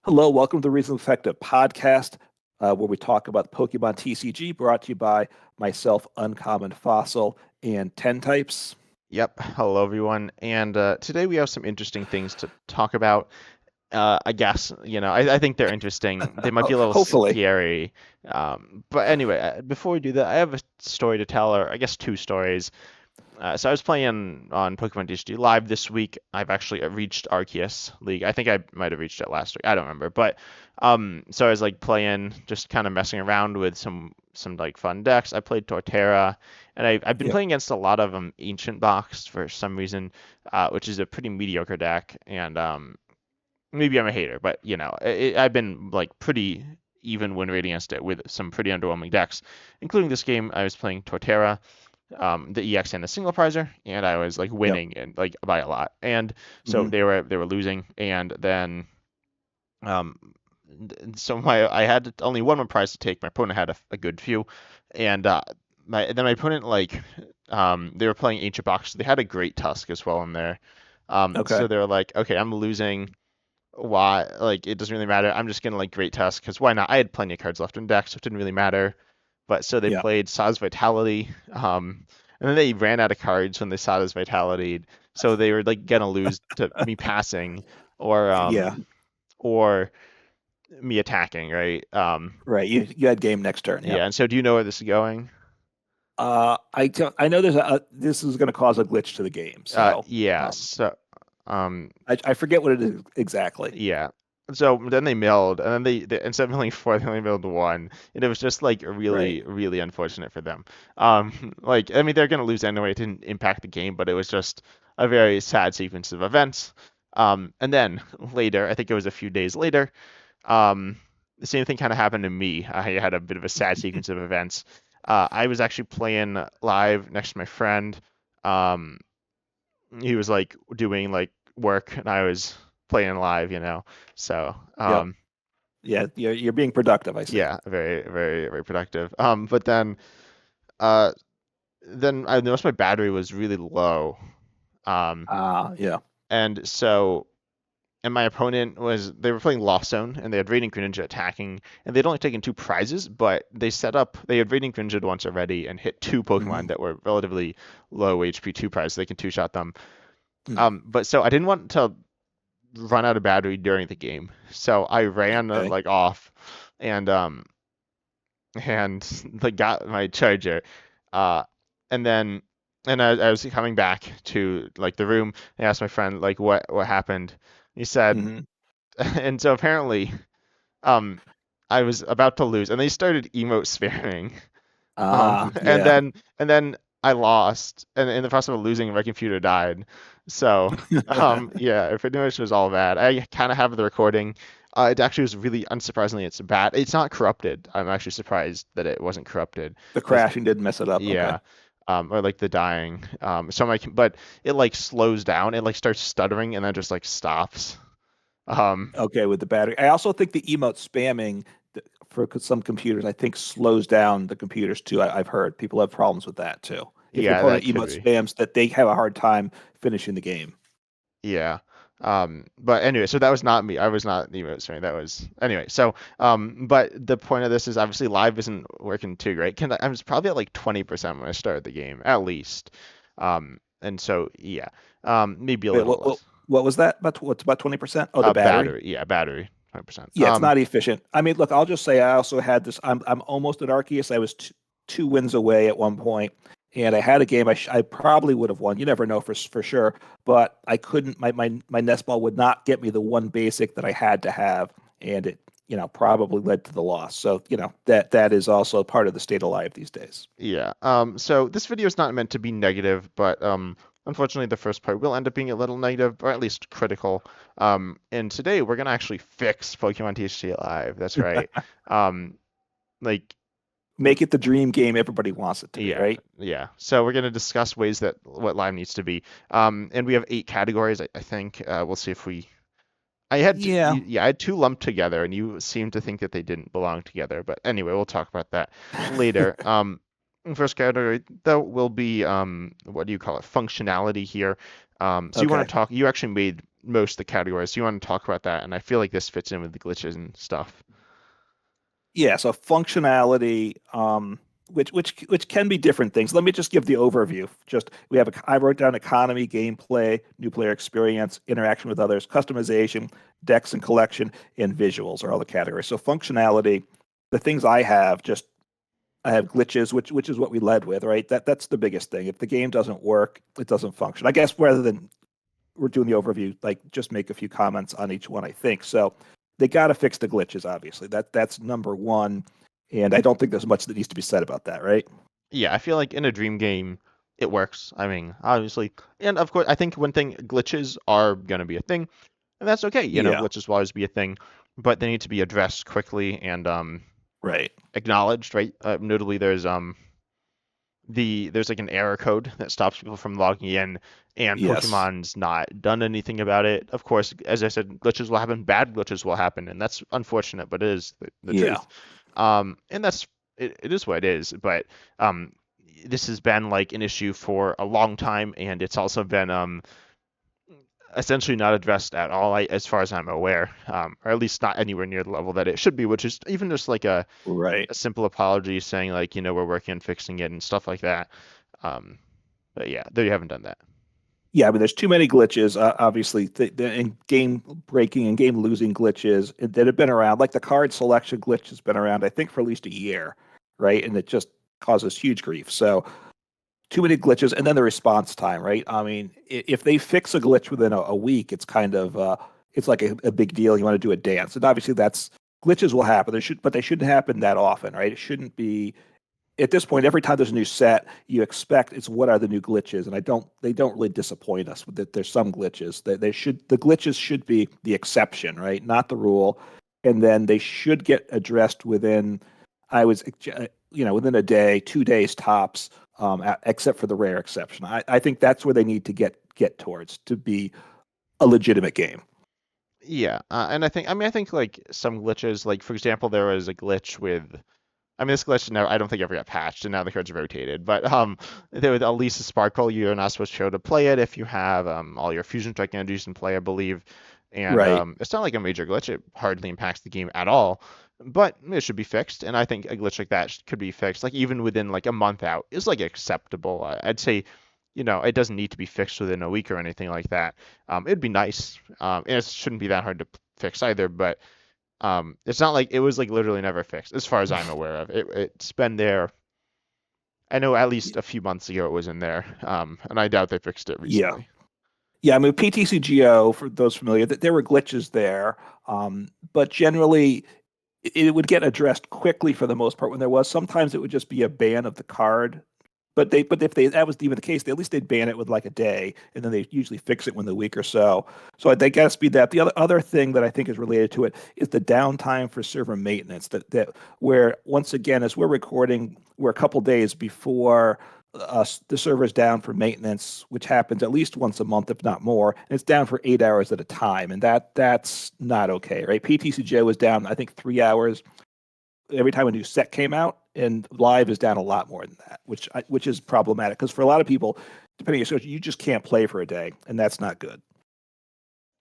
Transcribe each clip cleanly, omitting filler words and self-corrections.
Hello, welcome to the Reasonably Effective podcast, where we talk about Pokemon TCG, brought to you by myself, Uncommon Fossil, and 10 Types. Yep. Hello, everyone. And today we have some interesting things to talk about. I guess, I think they're interesting. They might be a little Hopefully. scary. But anyway, before we do that, I have a story to tell, or I guess two stories. So I was playing on Pokemon TCG Live this week. I've actually reached Arceus League. I think I might have reached it last week. I don't remember. But so I was like playing, just kind of messing around with some like fun decks. I played Torterra, and I've been Yep. playing against a lot of Ancient Box for some reason, which is a pretty mediocre deck. And maybe I'm a hater, but I've been like pretty even win rate against it with some pretty underwhelming decks, including this game. I was playing Torterra, the EX and the single prizer, and I was like Yep. winning and like by a lot. And so Hmm. they were losing, and then um, so my I had only one more prize to take. My opponent had a good few, and my opponent like they were playing Ancient Box. So they had a great Tusk as well in there. Okay. So they were like, okay, I'm losing. Why? Like it doesn't really matter. I'm just gonna like Great Tusk because why not? I had plenty of cards left in deck, so it didn't really matter. But so they Yeah. played Saw's Vitality, and then they ran out of cards when they saw this Vitality, so they were like gonna lose to me passing or Yeah. or me attacking, right? Right. You had game next turn. Yeah. Yep. And so do you know where this is going? I know this is going to cause a glitch to the game. So Yeah. um, So um, I forget what it is exactly. yeah. So then they milled, and then they instead of milling four, they only milled one, and it was just like Right. really, really unfortunate for them. Like I mean, they're gonna lose anyway. It didn't impact the game, but it was just a very sad sequence of events. And then later, I think it was a few days later, um, the same thing kind of happened to me. I had a bit of a sad sequence of events. I was actually playing live next to my friend. Um, he was like doing like work, and I was playing live. So Yep. Yeah. You're being productive, I see. yeah, very, very, very productive. But uh, then I noticed my battery was really low. Um, Yeah. and so and my opponent was they were playing Lost Zone and they had Radiant Greninja attacking and they'd only taken two prizes, but they had Radiant Greninja once already and hit two Pokemon Hmm. that were relatively low HP two prizes. They can two shot them. Hmm. But so I didn't want to run out of battery during the game, so I ran Okay. like off and like got my charger, uh, and then I was coming back to like the room. I asked my friend like what happened. He said, Hmm. and so apparently um I was about to lose, and they started emote spamming. And Yeah. then I lost, and in the process of losing, my computer died. So, yeah, it pretty much was all bad. I kind of have the recording. It actually was really unsurprisingly, it's bad. It's not corrupted. I'm actually surprised that it wasn't corrupted, The because crashing didn't mess it up. Okay. yeah, or like the dying. But it like slows down. It like starts stuttering and then just like stops. Um, Okay, with the battery. I also think the emote spamming for some computers, I think slows down the computers too. I've heard people have problems with that too. If your yeah, opponent that could emote be. spams, that they have a hard time finishing the game. Yeah. But anyway, so that was not me. I was not the emote streaming. That was anyway. So, but the point of this is obviously live isn't working too great. I was probably at like 20% when I started the game, at least. And so yeah, maybe a Wait, little what less. what was that? What's about 20%? Oh, the battery. Battery, yeah, battery, 20%. Yeah, it's not efficient. I mean, look, I'll just say I also had this. I'm almost at Arceus. I was two wins away at one point, and I had a game I probably would have won. You never know for sure, but I couldn't. My nest ball would not get me the one basic that I had to have, and it probably led to the loss. So that is also part of the state of life these days. Yeah. So this video is not meant to be negative, but unfortunately the first part will end up being a little negative, or at least critical. And today we're gonna actually fix Pokemon TCG Live. That's right. Um, like Make it the dream game everybody wants it to be, yeah, right? yeah. So we're gonna discuss ways that what Live needs to be. And we have eight categories. I think. We'll see if we. Yeah. Yeah, I had two lumped together, and you seem to think that they didn't belong together. But anyway, we'll talk about that later. First category that will be what do you call it? Functionality here. So you want Okay. to talk? You actually made most of the categories. So you want to talk about that, and I feel like this fits in with the glitches and stuff. Yeah, so functionality, which can be different things. Let me just give the overview. Just we have I wrote down economy, gameplay, new player experience, interaction with others, customization, decks and collection, and visuals are all the categories. So functionality, the things I have just I have glitches, which is what we led with, right? That's the biggest thing. If the game doesn't work, it doesn't function. I guess rather than we're doing the overview, like just make a few comments on each one, I think. So they got to fix the glitches, obviously. That's number one. And I don't think there's much that needs to be said about that, right? Yeah, I feel like in a dream game, it works. I mean, obviously, and of course, I think one thing glitches are gonna be a thing, and that's okay. Yeah, Glitches will always be a thing, but they need to be addressed quickly and right. acknowledged, right? Notably, there's like an error code that stops people from logging in, and Yes. Pokemon's not done anything about it. Of course, as I said, glitches will happen, bad glitches will happen, and that's unfortunate, but it is the Yeah. truth. And it is what it is. But um, this has been like an issue for a long time, and it's also been essentially not addressed at all, as far as I'm aware, or at least not anywhere near the level that it should be, which is even just like Right. a simple apology saying like, we're working on fixing it and stuff like that. Um, but yeah, they haven't done that. Yeah, I mean, there's too many glitches, obviously, and game breaking and game losing glitches that have been around. Like the card selection glitch has been around, I think, for at least a year, right? And it just causes huge grief. So too many glitches, and then the response time, right? I mean, if they fix a glitch within a week, it's kind of it's like a big deal. You want to do a dance, and obviously that's glitches will happen. But they shouldn't happen that often, right? It shouldn't be at this point. Every time there's a new set, you expect it's what are the new glitches, and I don't. They don't really disappoint us with that. There's some glitches that they should. The glitches should be the exception, right? Not the rule, and then they should get addressed within. I was, within a day, 2 days tops, except for the rare exception. I think that's where they need to get towards to be a legitimate game. Yeah, and I think like some glitches, like for example, there was a glitch with this glitch now I don't think ever got patched, and now the cards are rotated. But there with Elisa Sparkle, you're not supposed to be able to play it if you have all your fusion strike energies in play, I believe. And Right. it's not like a major glitch; it hardly impacts the game at all. But it should be fixed, and I think a glitch like that could be fixed, like even within like a month out is like acceptable. I'd say, it doesn't need to be fixed within a week or anything like that. It'd be nice, and it shouldn't be that hard to fix either. But it's not like it was like literally never fixed, as far as I'm aware of. It's been there. I know at least a few months ago it was in there, and I doubt they fixed it Yeah. recently. Yeah, I mean PTCGO for those familiar, there were glitches there, but generally it would get addressed quickly for the most part when there was. Sometimes it would just be a ban of the card. But if they that was even the case, at least they'd ban it with like a day, and then they usually fix it within a week or so. So they got to speed that. The other thing that I think is related to it is the downtime for server maintenance. That where once again, as we're recording, we're a couple days before the server's down for maintenance, which happens at least once a month, if not more, and it's down for 8 hours at a time, and that's not okay, right? PTCJ was down, I think, 3 hours every time a new set came out, and live is down a lot more than that, which is problematic because for a lot of people, depending on your social, you just can't play for a day, and that's not good.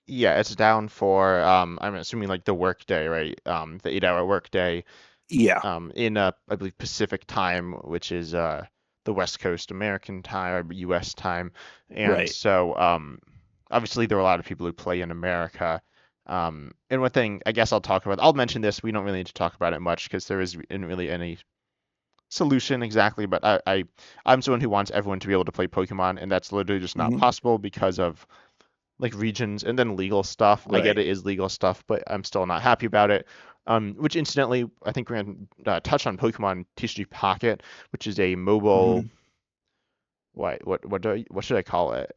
Yeah, it's down for I'm assuming like the work day, right? The 8 hour work day, Yeah, in I believe Pacific time, which is the West Coast American time or US time. And right. so obviously there are a lot of people who play in America. And one thing I guess I'll mention this. We don't really need to talk about it much because there isn't really any solution exactly, but I'm someone who wants everyone to be able to play Pokemon, and that's literally just not Hmm. possible because of like regions and then legal stuff. I get Right. it is legal stuff, but I'm still not happy about it. Which incidentally, I think we're going to touch on Pokemon TCG Pocket, which is a mobile, Hmm. what should I call it?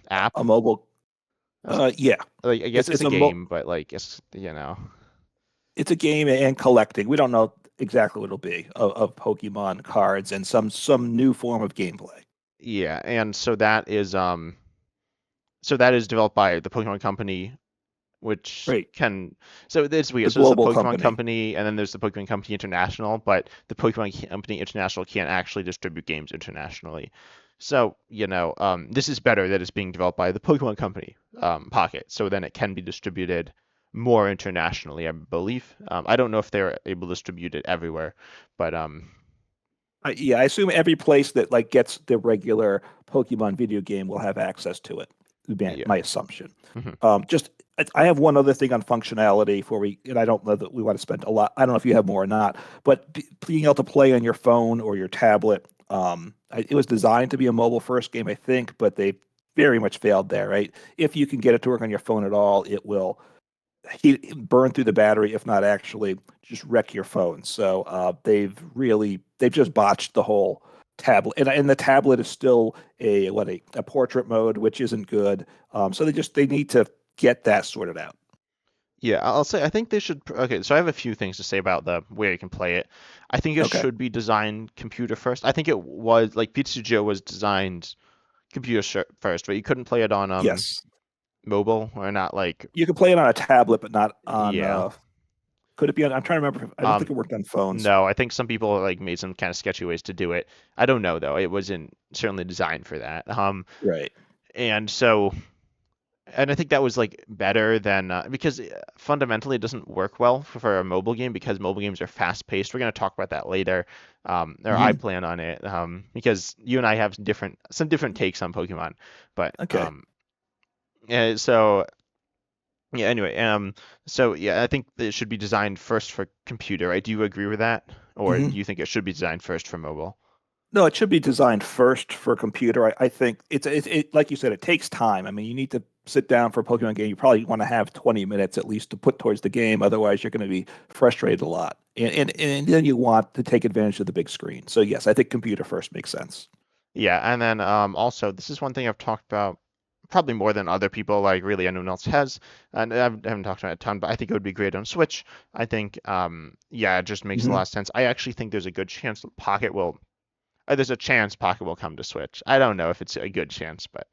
App. A mobile. That's, Yeah. like I guess It's it's it's a a game, but like it's. it's a game and collecting. We don't know exactly what it'll be of Pokemon cards and some new form of gameplay. Yeah, and so that is developed by the Pokemon Company, which Right. can so it's weird. The So there's the global Pokemon company. Company, and then there's the Pokemon Company International, but the Pokemon Company International can't actually distribute games internationally. So, this is better that it's being developed by the Pokemon Company, Pocket, so then it can be distributed more internationally, I believe. I don't know if they're able to distribute it everywhere, but Yeah, I assume every place that like gets the regular Pokemon video game will have access to it. Would be yeah. my assumption. Hmm. Just I have one other thing on functionality for we, and I don't know that we want to spend a lot. I don't know if you have more or not, but being able to play on your phone or your tablet. It was designed to be a mobile first game, I think, but they very much failed there. Right? If you can get it to work on your phone at all, it will burn through the battery, if not actually just wreck your phone. So they've just botched the whole tablet, and the tablet is still a portrait mode, which isn't good. So they need to get that sorted out. Yeah, I'll say I think they should. Okay, so I have a few things to say about the where you can play it. I think it Okay. should be designed computer first. I think it was like Pizza was designed computer first, but you couldn't play it on Yes, mobile or not like you can play it on a tablet, but not on. yeah. Could it be on? I'm trying to remember. I don't think Um it worked on phones. no, I think some people like made some kind of sketchy ways to do it. I don't know though. It wasn't certainly designed for that. Right. And so and I think that was like better than because fundamentally it doesn't work well for a mobile game because mobile games are fast paced. We're going to talk about that later, or I Hmm. plan on it because you and I have some different takes on Pokemon. But Okay. so yeah, anyway, so yeah, I think it should be designed first for computer, right? Do you agree with that, or Hmm. do you think it should be designed first for mobile? No, it should be designed first for a computer. I think like you said, it takes time. I mean, you need to sit down for a Pokemon game. You probably want to have 20 minutes at least to put towards the game. Otherwise, you're going to be frustrated a lot. And then you want to take advantage of the big screen. So yes, I think computer first makes sense. Yeah, and then also this is one thing I've talked about probably more than other people, like really anyone else has, and I haven't talked about it a ton, but I think it would be great on Switch. I think yeah, it just makes a lot Hmm. of sense. I actually think there's a good chance that Pocket will, there's a chance Pocket will come to Switch. I don't know if it's a good chance, but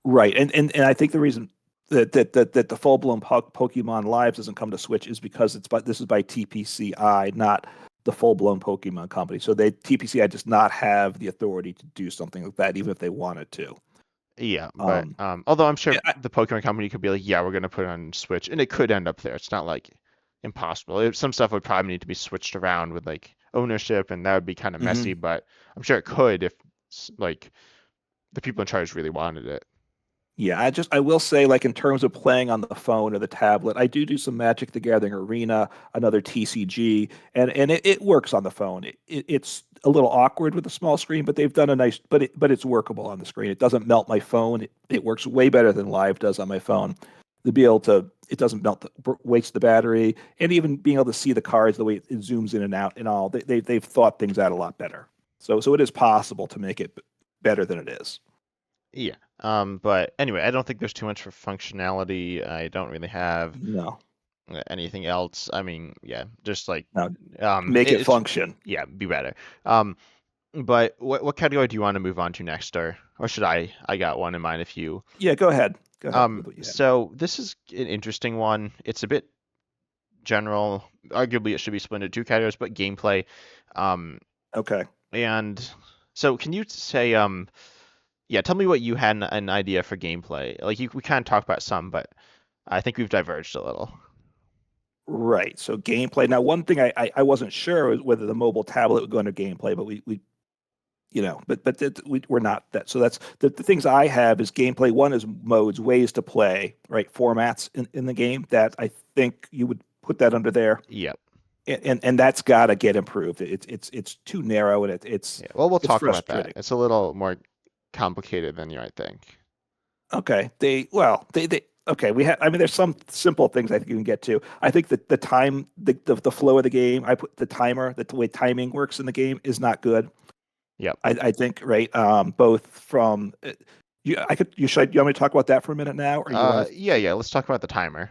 Right. And I think the reason that the full blown Pokemon Lives doesn't come to Switch is because this is by TPCI, not the full blown Pokemon company. So TPCI does not have the authority to do something like that, even if they wanted to. yeah, but Um, although I'm sure yeah, I, the Pokemon Company could be like, yeah, we're gonna put it on Switch, and it could end up there. It's not like impossible. Some stuff would probably need to be switched around with like ownership, and that would be kind of messy. mhm. But I'm sure it could if like the people in charge really wanted it. Yeah, I will say, like in terms of playing on the phone or the tablet, I do some Magic the Gathering Arena, another TCG, and it works on the phone. It's a little awkward with the small screen, but they've done a nice, but it's workable on the screen. It doesn't melt my phone. It works way better than Live does on my phone. To be able to, it doesn't waste the battery, and even being able to see the cards the way it zooms in and out and all. They've thought things out a lot better. So it is possible to make it better than it is. Yeah. But anyway, I don't think there's too much for functionality. I don't really have No, anything else. I mean, yeah, just like no, make it it's function. yeah, be better. Um, but what category do you want to move on to next, or should I? I got one in mind if you. Yeah, go ahead. Go ahead with what you have. So this is an interesting one. It's a bit general. Arguably, it should be split into two categories, but gameplay. Um, Okay. and so can you say yeah, tell me what you had an idea for gameplay. Like we kind of talked about some, but I think we've diverged a little. Right. So gameplay. Now, one thing I wasn't sure was whether the mobile tablet would go into gameplay, but we we're not that. So that's the things I have is gameplay. One is modes, ways to play, right? Formats in the game that I think you would put that under there, Yep. and that's got to get improved. It's too narrow and Yeah. Well, we'll it's talk about that. frustrating. It's a little more complicated than you might think. Okay. They okay, we have I mean there's some simple things I think you can get to. I think that the flow of the game, I put the timer, the way timing works in the game is not good. Yep. I think, right? Both from you want me to talk about that for a minute now, or you want to? Yeah, yeah. Let's talk about the timer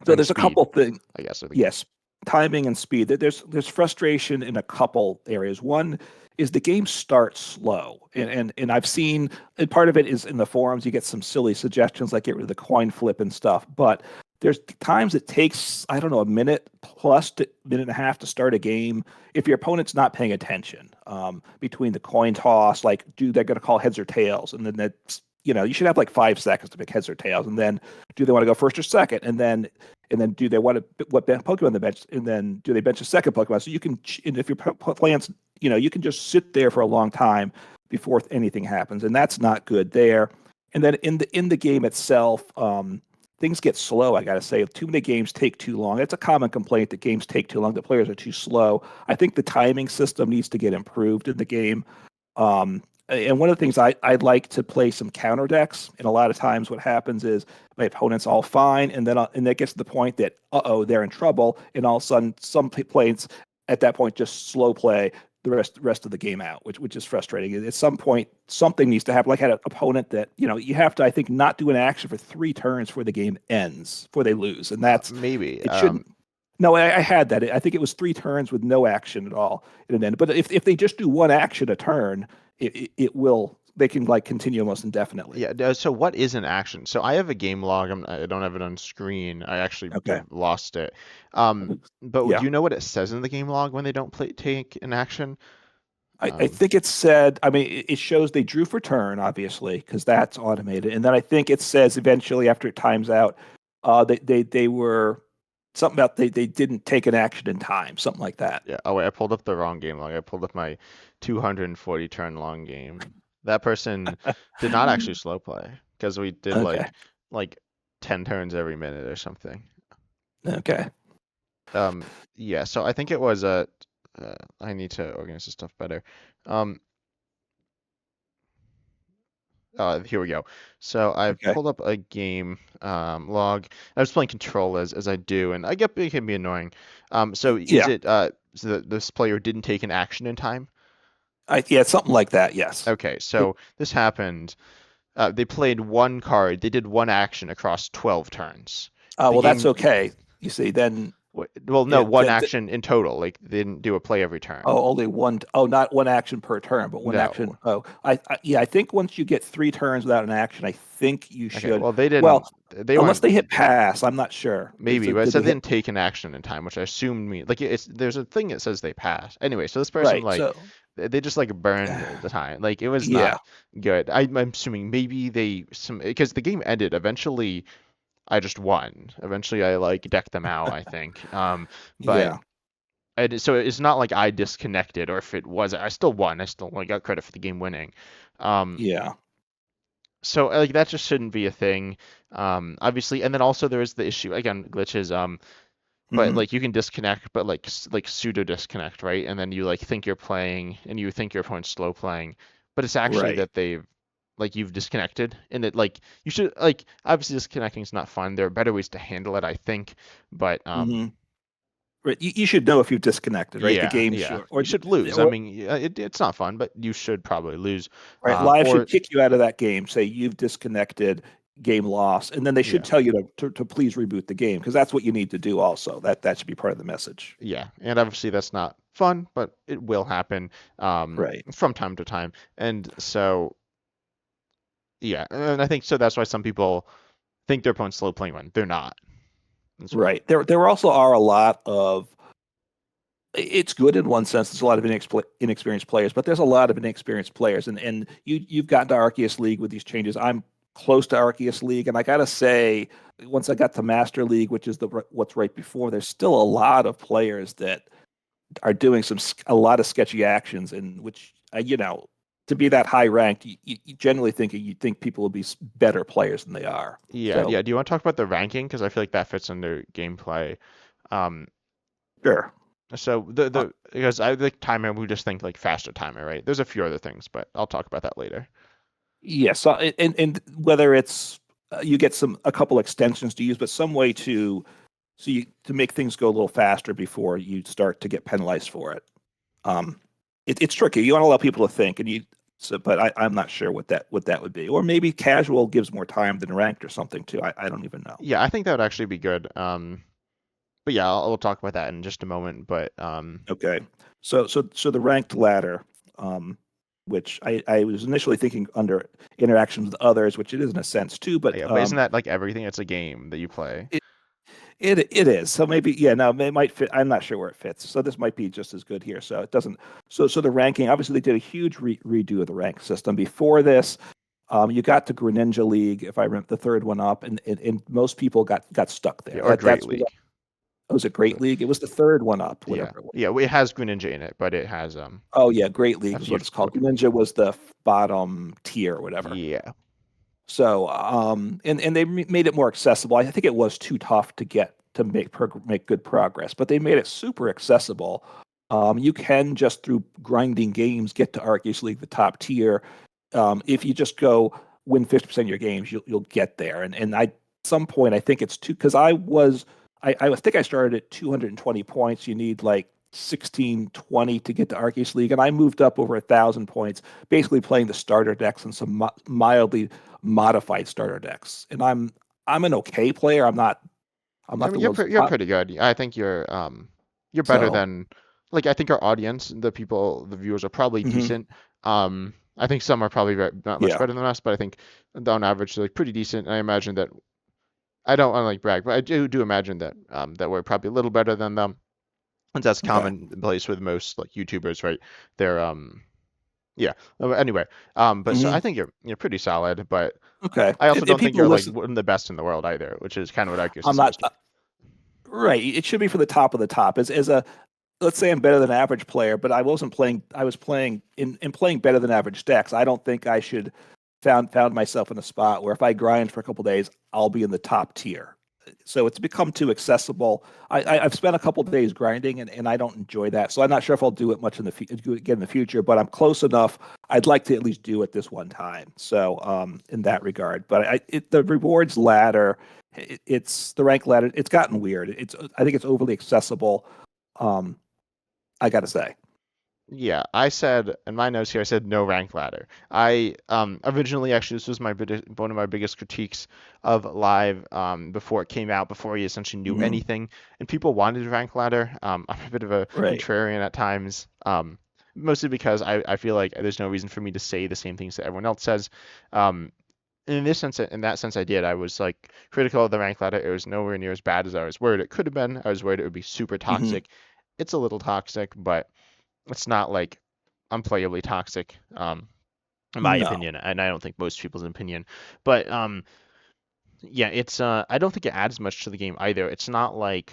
So and there's a speed, couple things. I guess, of the game. Yes, timing and speed. There's frustration in a couple areas. One is the game starts slow, and I've seen, and part of it is in the forums. You get some silly suggestions like get rid of the coin flip and stuff, but there's times it takes, I don't know, a minute plus to minute and a half to start a game if your opponent's not paying attention. Between the coin toss, like, do they going to call heads or tails? And then that's, you should have like 5 seconds to pick heads or tails. And then do they want to go first or second? And then do they want to what Pokemon they bench? And then do they bench a second Pokemon? So you can, and if your plans, you can just sit there for a long time before anything happens, and that's not good there. And then in the game itself, things get slow. I got to say, too many games take too long. It's a common complaint that games take too long. The players are too slow. I think the timing system needs to get improved in the game. And one of the things I'd like to play some counter decks. And a lot of times, what happens is my opponent's all fine, and then and that gets to the point that they're in trouble, and all of a sudden, some plays at that point just slow play the rest of the game out, which is frustrating. At some point, something needs to happen. Like I had an opponent that you have to, I think, not do an action for 3 turns before the game ends, before they lose, and that's Maybe. it shouldn't. No, I had that. I think it was 3 turns with no action at all in an end. But if they just do one action a turn, it will. They can like continue almost indefinitely. Yeah. So what is an action? So I have a game log. I don't have it on screen. I actually Okay. lost it. But do Yeah. you know what it says in the game log when they don't take an action? I Um, think it said, I mean, it shows they drew for turn, obviously, because that's automated. And then I think it says eventually after it times out, they were something about they didn't take an action in time, something like that. Yeah. Oh wait, I pulled up the wrong game log. I pulled up my 240 turn long game. That person did not actually slow play because we did Okay. like 10 turns every minute or something. Okay. Yeah. So I think it was a. I need to organize this stuff better. Um, Here we go. So I've Okay. pulled up a game log. I was playing Control as I do, and I get it can be annoying. So is Yeah. it so that this player didn't take an action in time? Yeah, something like that. Yes. Okay, It, so this happened. They played one card. They did one action across 12 turns. The well, that's game, okay. You see, then well, no, it, one action in total. Like they didn't do a play every turn. only one. Oh, not one action per turn, but one No. action. Oh, yeah. I think once you get 3 turns without an action, I think you Okay, should. well, they didn't. Well, They unless weren't. they hit pass, I'm not sure. Maybe, but it Did they said they hit? didn't take an action in time, which I assumed me like it's there's a thing that says they pass. Anyway, so this person Right. like So, they just like burned the time. Like it was yeah. not good. I'm assuming maybe they some because the game ended. Eventually, I just won. Eventually, I like decked them out, I think. But Yeah. so it's not like I disconnected, or if it was, I still won. I still like got credit for the game winning. Um, Yeah. so like that just shouldn't be a thing. Obviously, and then also there is the issue again, glitches. But Hmm. like you can disconnect, but like pseudo disconnect, right? And then you like think you're playing, and you think your opponent's slow playing, but it's actually Right. that they've like you've disconnected, and that like you should like obviously disconnecting is not fun. There are better ways to handle it, I think, but Hmm. Right. You should know if you've disconnected, right? The yeah, game yeah, should, you should lose. I or mean, yeah, it's not fun, but you should probably lose. right, live should Or kick you out of that game. Say you've disconnected, game lost, and then they should yeah, tell you to please reboot the game because that's what you need to do. Also, that should be part of the message. yeah, and obviously that's not fun, but it will happen Right. from time to time, and so yeah, and I think so that's why some people think their opponent's slow playing one. They're not. That's why. Right. There also are a lot of. It's good in one sense. There's a lot of inexperienced players, but there's a lot of inexperienced players, and you've gotten to Arceus League with these changes. I'm close to Arceus League, and I gotta say, once I got to Master League, which is what's right before, there's still a lot of players that are doing a lot of sketchy actions, and which to be that high ranked, you generally think people will be better players than they are. Yeah, So yeah. Do you want to talk about the ranking? Because I feel like that fits under gameplay. Um, sure. so Uh, the because I like timer, we just think like faster timer, right? There's a few other things, but I'll talk about that later. yes, and whether it's you get a couple extensions to use, but some way to make things go a little faster before you start to get penalized for it. Um, it's tricky. You want to allow people to think, and but I'm not sure what that would be, or maybe casual gives more time than ranked or something too. I don't even know. Yeah, I think that would actually be good. But yeah, we'll talk about that in just a moment. But Okay, so the ranked ladder, um, which I was initially thinking under interactions with others, which it is in a sense too, but yeah, but isn't that like everything? It's a game that you play. It is. So maybe yeah, no, it might fit. I'm not sure where it fits. So this might be just as good here. So it doesn't. So the ranking. Obviously, they did a huge redo of the rank system. Before this, you got to Greninja League, if I remember the third one up, and most people got stuck Yeah, there. or That Great that's what League. was a Great League. It was the third one up, Yeah, whatever it was. yeah, it has Greninja in it, but it has Oh yeah, Great a League was few what it's called. Pokemon. Greninja was the bottom tier or whatever. Yeah. So, and they made it more accessible. I think it was too tough to get to make good progress, but they made it super accessible. You can just through grinding games get to Arceus League, the top tier. If you just go win 50% of your games, you'll get there. And I, at some point, I think it's two because I think I started at 220 points. You need like 1620 to get to Arceus League, and I moved up over 1,000 points, basically playing the starter decks and some mildly modified starter decks. And I'm an okay player. I'm I not mean, the world's you're top. pretty good. I think you're better So than like I think our audience, the people, the viewers are probably mhm, decent. I think some are probably not much yeah, better than us, but I think on average they're like pretty decent. And I imagine that I don't want to like brag, but I do imagine that that we're probably a little better than them. And that's okay, commonplace with most like YouTubers, right? They're yeah. Anyway, but so I hmm think you're pretty solid, but okay. I also And don't think people you're like listen. one of the best in the world either, which is kind of what Arceus is I'm not supposed to be. right. It should be for the top of the top. As a let's say I'm better than average player, but I wasn't playing. I was playing in playing better than average decks. I don't think I should found myself in a spot where if I grind for a couple days, I'll be in the top tier. So it's become too accessible. I've spent a couple of days grinding, and I don't enjoy that. So I'm not sure if I'll do it much in the do it again in the future. But I'm close enough. I'd like to at least do it this one time. So in that regard, but the rewards ladder, it's the rank ladder. It's gotten weird. It's I think it's overly accessible. Um, I gotta say. Yeah, I said in my notes here, I said no rank ladder. I originally actually this was one of my biggest critiques of Live before it came out, before he essentially knew Hmm. anything, and people wanted rank ladder. I'm a bit of a Right. contrarian at times, mostly because I feel like there's no reason for me to say the same things that everyone else says. Um, in this sense, in that sense, I did. I was like critical of the rank ladder. It was nowhere near as bad as I was worried it could have been. I was worried it would be super Hmm. toxic. It's a little toxic, but it's not like unplayably toxic, in my No. opinion, and I don't think most people's opinion. But yeah, it's I don't think it adds much to the game either. It's not like,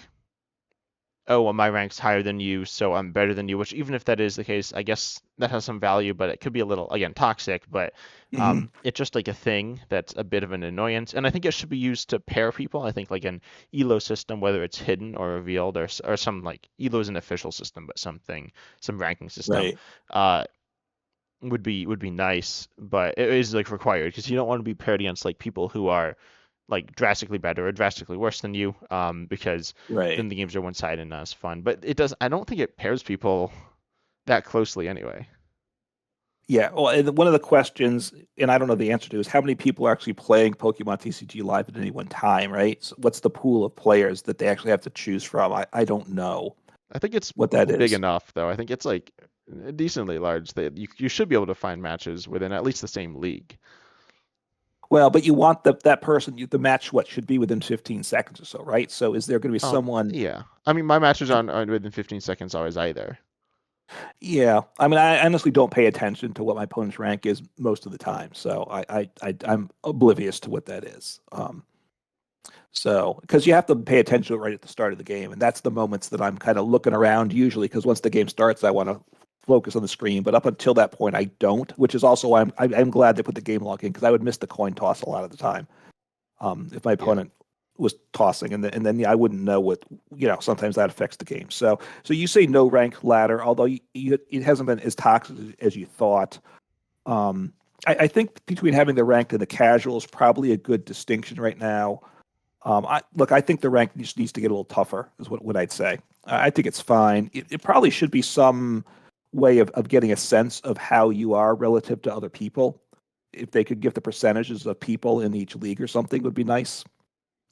oh, well, my rank's higher than you, so I'm better than you. Which even if that is the case, I guess that has some value, but it could be a little again toxic. But Hmm. it's just like a thing that's a bit of an annoyance, and I think it should be used to pair people. I think like an elo system, whether it's hidden or revealed, or some like elo is an official system, but some ranking system. Right. Uh, would be nice, but it is like required because you don't want to be paired against like people who are like drastically better or drastically worse than you, because Right. then the games are one-sided and not as fun. But it does. I don't think it pairs people that closely anyway. Yeah. Well, and one of the questions, and I don't know the answer to, is how many people are actually playing Pokemon TCG Live at any one time, right? So what's the pool of players that they actually have to choose from? I don't know I think it's what that big is. enough though. I think it's like decently large. That you should be able to find matches within at least the same league. Well, but you want that person, the match, what should be within 15 seconds or so, right? So is there going to be someone? Yeah. I mean, my matches aren't within 15 seconds always either. Yeah, I mean, I honestly don't pay attention to what my opponent's rank is most of the time, so I'm oblivious to what that is. So because you have to pay attention right at the start of the game, and that's the moments that I'm kind of looking around usually. Because once the game starts, I want to focus on the screen, but up until that point, I don't. Which is also why I'm glad they put the game log in because I would miss the coin toss a lot of the time. If my Yeah. opponent was tossing, and then yeah, I wouldn't know what sometimes that affects the game. So you say no rank ladder, although it hasn't been as toxic as you thought. Um, I think between having the ranked and the casual is probably a good distinction right now. I think the rank needs to get a little tougher, is what I'd say. I think it's fine. It probably should be some way of getting a sense of how you are relative to other people. If they could give the percentages of people in each league or something would be nice.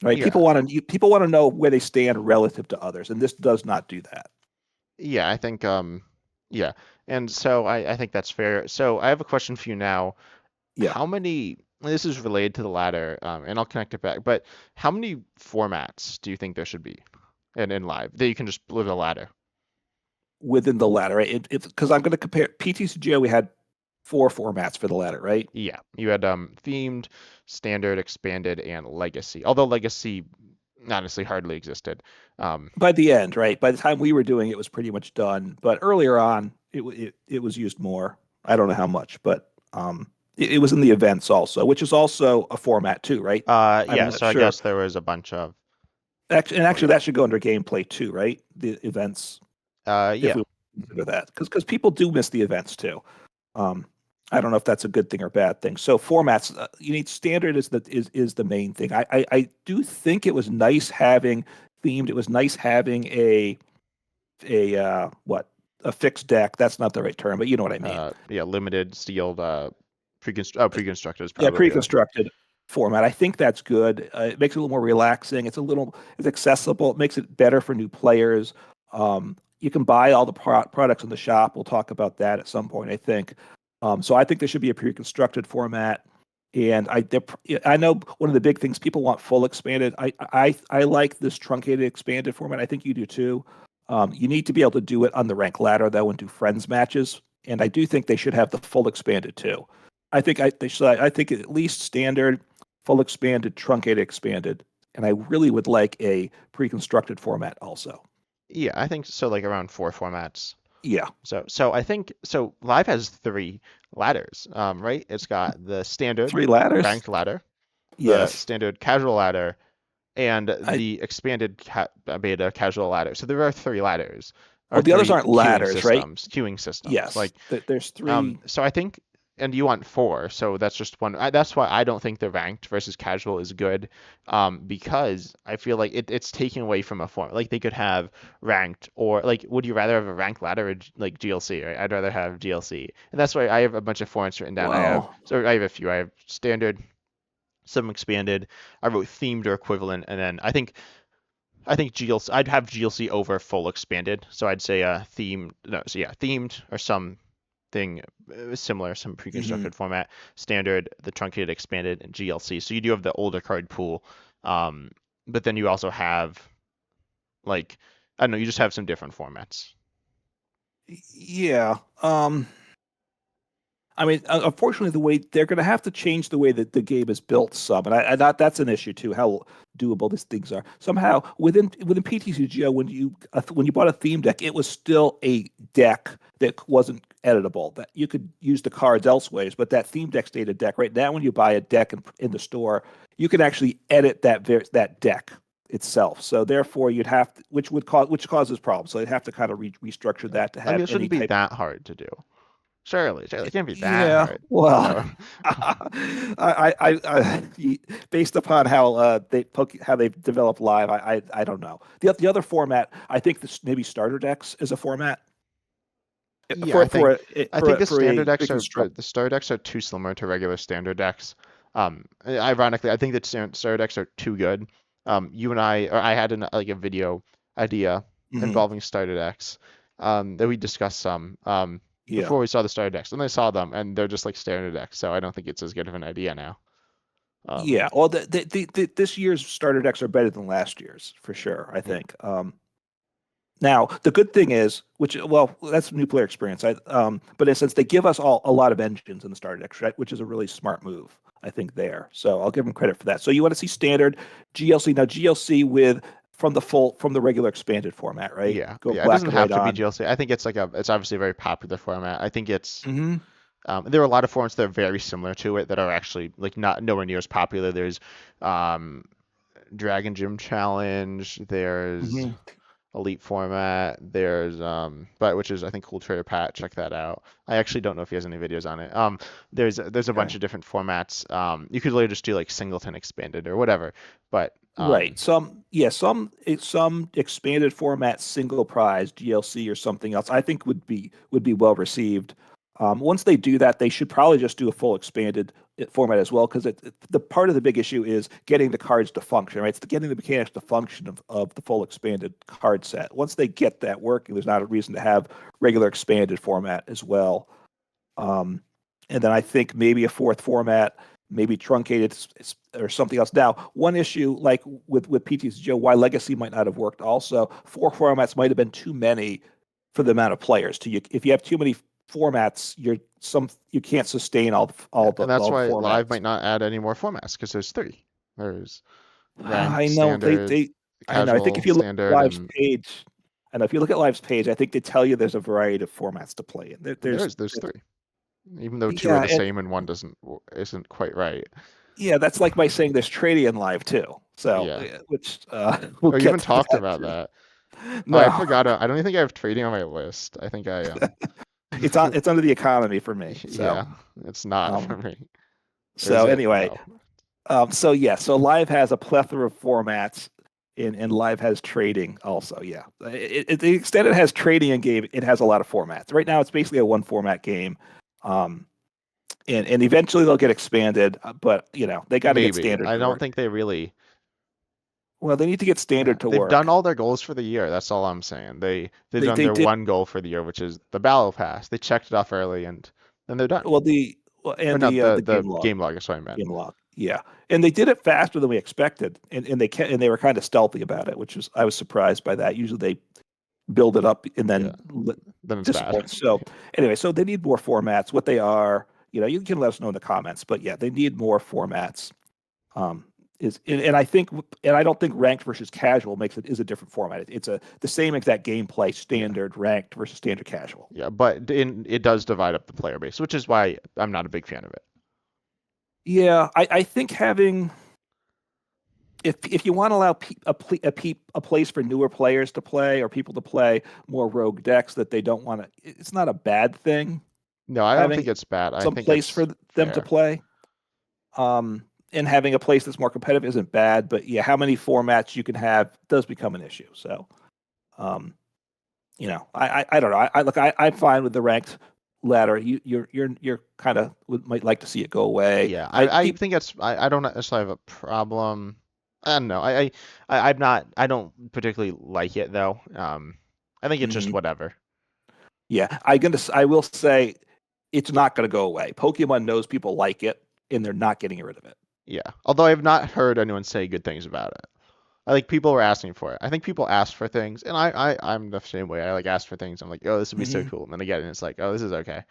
Right? Yeah. People want to know where they stand relative to others, and this does not do that. Yeah, I think yeah. And so I think that's fair. So I have a question for you now. Yeah. How many this is related to the ladder, and I'll connect it back. But how many formats do you think there should be in live that you can just live a ladder? Within the ladder, right? It's because I'm going to compare PTCGO. We had four formats for the ladder, right? Yeah, you had themed, standard, expanded, and legacy. Although legacy honestly hardly existed. Um, By the end, right? By the time we were doing it, it was pretty much done. But earlier on, it was used more. I don't know how much, but it was in the events also, which is also a format too, right? I'm yeah, not so I sure. guess there was a bunch of, Actually, and oh actually, yeah, that should go under gameplay too, right? The events, if yeah, we consider that, because people do miss the events too. Um, I don't know if that's a good thing or bad thing. So formats, you need standard is the main thing. I do think it was nice having themed. It was nice having a what a fixed deck. That's not the right term, but you know what I mean. yeah, limited, sealed, pre-constructed is Yeah, probably pre-constructed format. I think that's good. It makes it a little more relaxing. It's accessible. It makes it better for new players. You can buy all the products in the shop. We'll talk about that at some point, I think. So I think there should be a pre-constructed format. And I know one of the big things people want full expanded. I like this truncated expanded format. I think you do too. You need to be able to do it on the rank ladder though and do friends matches. And I do think they should have the full expanded too. They should. I think at least standard, full expanded, truncated, expanded, and I really would like a pre-constructed format also. yeah. I think so, like around four formats. Yeah, So I think so. Live has three ladders, right? It's got the standard three ladders. ranked ladder, the Yes, standard casual ladder, and I. the expanded beta casual ladder. So there are three ladders, or Well, the others three aren't ladders, right? queuing systems. Yes, Like, there's three. so I think, and you want four, so that's just one. That's why I don't think the ranked versus casual is good, because I feel like it's taking away from a form. Like they could have ranked, or like, would you rather have a ranked ladder or like GLC? Right? I'd rather have GLC, and that's why I have a bunch of formats written down. Well, I have a few. I have standard, some expanded. I wrote themed or equivalent, and then I think GLC. I'd have GLC over full expanded. So I'd say themed. No, so yeah, themed or something similar, some mhm. pre-constructed format. Standard, the truncated, expanded, and GLC. So you do have the older card pool, um, but then you also have like I don't know. You just have some different formats. Yeah. I mean, unfortunately, the way they're going to have to change the way that the game is built some, and that's an issue too. How doable these things are. Somehow within PTCGO, when you bought a theme deck, it was still a deck that wasn't editable. That you could use the cards elsewhere, but that theme deck stayed a deck. Right now, when you buy a deck in the store, you can actually edit that deck itself. So therefore, you'd have to, which causes problems. So you'd have to kind of restructure that to I mean, have it any shouldn't be type. that hard to do. Surely, it can't be that Yeah, hard. well, No. based upon how how they've developed live, I don't know. The other format, I think this maybe starter decks is a format Yeah, I think for a the starter decks are too similar to regular standard decks. Ironically, I think that starter decks are too good. You and I, or I had like a video idea hmm involving starter decks, that we discussed some, yeah, before we saw the starter decks, and I saw them, and they're just like standard decks. So I don't think it's as good of an idea now. Um, yeah. Well, this year's starter decks are better than last year's for sure. I yeah, think. Now, the good thing is, well, that's new player experience. But in a sense, they give us all a lot of engines in the starter deck, right? Which is a really smart move, I think. There, so I'll give them credit for that. So you want to see standard GLC now, GLC with from the regular expanded format, right? Go yeah. It black doesn't and have white to be on. GLC. I think it's obviously a very popular format. I think it's hmm there are a lot of formats that are very similar to it that are actually like not nowhere near as popular. There's um, Dragon Gym Challenge. There's hmm Elite format. There's but which is I think Cool Trader Pat. Check that out. I actually don't know if he has any videos on it. There's a bunch Okay. of different formats. You could literally just do like singleton expanded or whatever. But Right. Some expanded format single prize GLC or something else. I think would be well received. Once they do that, they should probably just do a full expanded format as well, because the part of the big issue is getting the cards to function. Right, it's getting the mechanics to function of the full expanded card set. Once they get that working, there's not a reason to have regular expanded format as well. Um, and then I think maybe a fourth format. maybe truncated or something else. Now, one issue like with PTCGO, why Legacy might not have worked also, four formats might have been too many for the amount of players. To you, if you have too many formats, you can't sustain Yeah, and that's all the why Live formats. might not add any more formats because there's three. There's ranked, I know standard, I know. I think casual, if you look at standard, Live's and page, I know if you look at Live's page, I think they tell you there's a variety of formats to play in. there's three. Even though two are yeah, the and same and one doesn't isn't quite right. yeah, that's like my saying there's trading in Live too. So, Yeah. which we'll Oh, you get haven't to talked that about too. that. Oh, I No, forgot. I don't even think I have trading on my list. I think I it's under the economy for me. So, Yeah, it's not for um, me. Or is so it? anyway, Oh, so yeah, so Live has a plethora of formats, and Live has trading also. Yeah, the extent it has trading in game, it has a lot of formats. Right now, it's basically a one format game, um, and eventually they'll get expanded. But they got to get maybe. standard I to don't work. think they really. Well, they need to get standard to They've done work. all their goals for the year. That's all I'm saying. They've done They their did one goal for the year, which is the battle pass. They checked it off early, and then they're done. well the well, Or and not the the game log. game log is what I meant. Game log. Yeah, and they did it faster than we expected, and they were kind of stealthy about it, which was I was surprised by that. Usually they build it up and Yeah. then Then it's bad. disappoint. So anyway, so they need more formats. What they are, you can let us know in the comments. But yeah, they need more formats. Um, and I think and I don't think ranked versus casual makes it is a different format. It's the same exact gameplay, Yeah. standard ranked versus standard casual. Yeah, but it does divide up the player base, which is why I'm not a big fan of it. Yeah, I think having if you want to allow a place for newer players to play or people to play more rogue decks that they don't want to, it's not a bad thing No, I don't think having it's bad. I some think place for it's them to fair. play. And having a place that's more competitive isn't bad, but yeah, how many formats you can have does become an issue. So, um, I don't know. I'm fine with the ranked ladder. You're kind of might like to see it go away. Yeah, I I people. think I don't necessarily have a problem. I don't know. I'm not I don't particularly like it though. I think it's just Mhm. whatever. Yeah, I will say it's not gonna go away. Pokemon knows people like it, and they're not getting rid of it. Yeah. Although I've not heard anyone say good things about it. I think people were asking for it. I think people ask for things, and I'm the same way. I like ask for things. I'm like, oh, this would be so Hmm. cool, and then I get it, and it's like, oh, this is okay.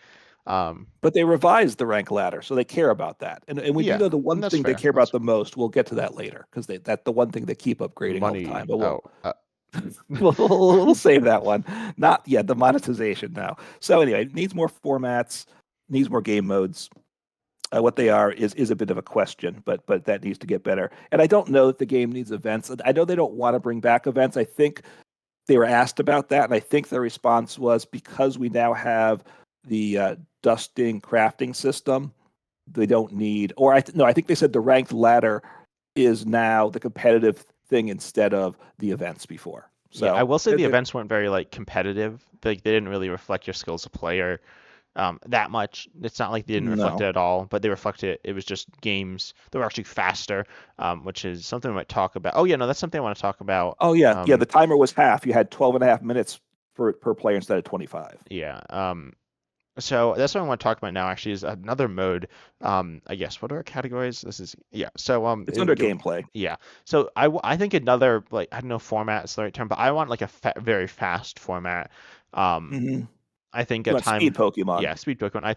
Um, But they revised the rank ladder, so they care about that. And we do yeah, know the and one that's thing they fair. care about That's the most. We'll get to that later because that the one thing they keep upgrading all the time. money. But Oh, we'll save that one. Not yet. The monetization now. So anyway, it needs more formats, needs more game modes. What they are is a bit of a question, but that needs to get better. And I don't know that the game needs events. I know they don't want to bring back events. I think they were asked about that, and I think their response was because we now have the dusting crafting system, they don't need. Or no, I think they said the ranked ladder is now the competitive thing instead of the events before. yeah. I So will say the events weren't very like competitive. Like they didn't really reflect your skills as a player that much. It's not like they didn't reflect it no. at all, but they reflected it. It was just games that were actually faster, which is something we might talk about. Oh yeah, no, that's something I want to talk about. Oh yeah, yeah. The timer was half. You had 12 and a half minutes per player instead of 25. Yeah. So that's what I want to talk about now. Actually, is another mode. I guess what are our categories? This is yeah. So It's under gameplay. yeah. So I think another like I don't know format is the right term, but I want like a very fast format. Um, Hmm. I think You a want time speed Pokemon? yeah speed Pokemon. I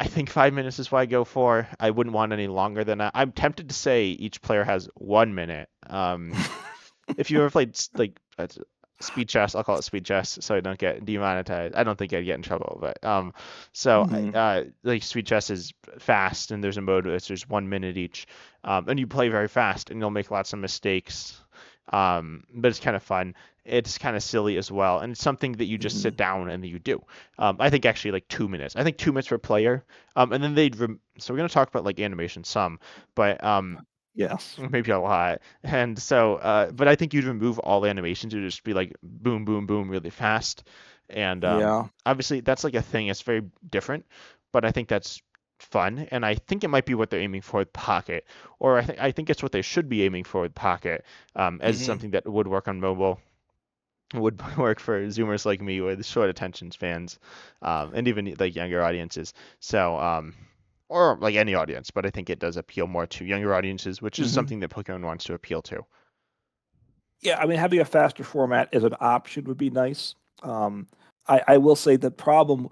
think 5 minutes is what I go for. I wouldn't want any longer than that. I'm tempted to say each player has 1 minute. If you ever played like speed chess, I'll call it speed chess, so I don't get demonetized. I don't think I'd get in trouble, but Hmm. like speed chess is fast, and there's a mode where there's 1 minute each, and you play very fast, and you'll make lots of mistakes. But it's kind of fun. It's kind of silly as well, and it's something that you just sit Hmm. down and you do. I think actually like 2 minutes. I think 2 minutes per player. And then so we're gonna talk about like animation some, but Yes. maybe a lot. And so, but I think you'd remove all animations. It would just be like boom, boom, boom, really fast. And Yeah. obviously, that's like a thing. It's very different, but I think that's fun. And I think it might be what they're aiming for with Pocket, or I think it's what they should be aiming for with Pocket, as Hmm. something that would work on mobile. Would work for Zoomers like me with short attention spans, and even like younger audiences. So, or like any audience, but I think it does appeal more to younger audiences, which is Hmm. something that Pokemon wants to appeal to. Yeah, I mean, having a faster format as an option would be nice. Um, I will say the problem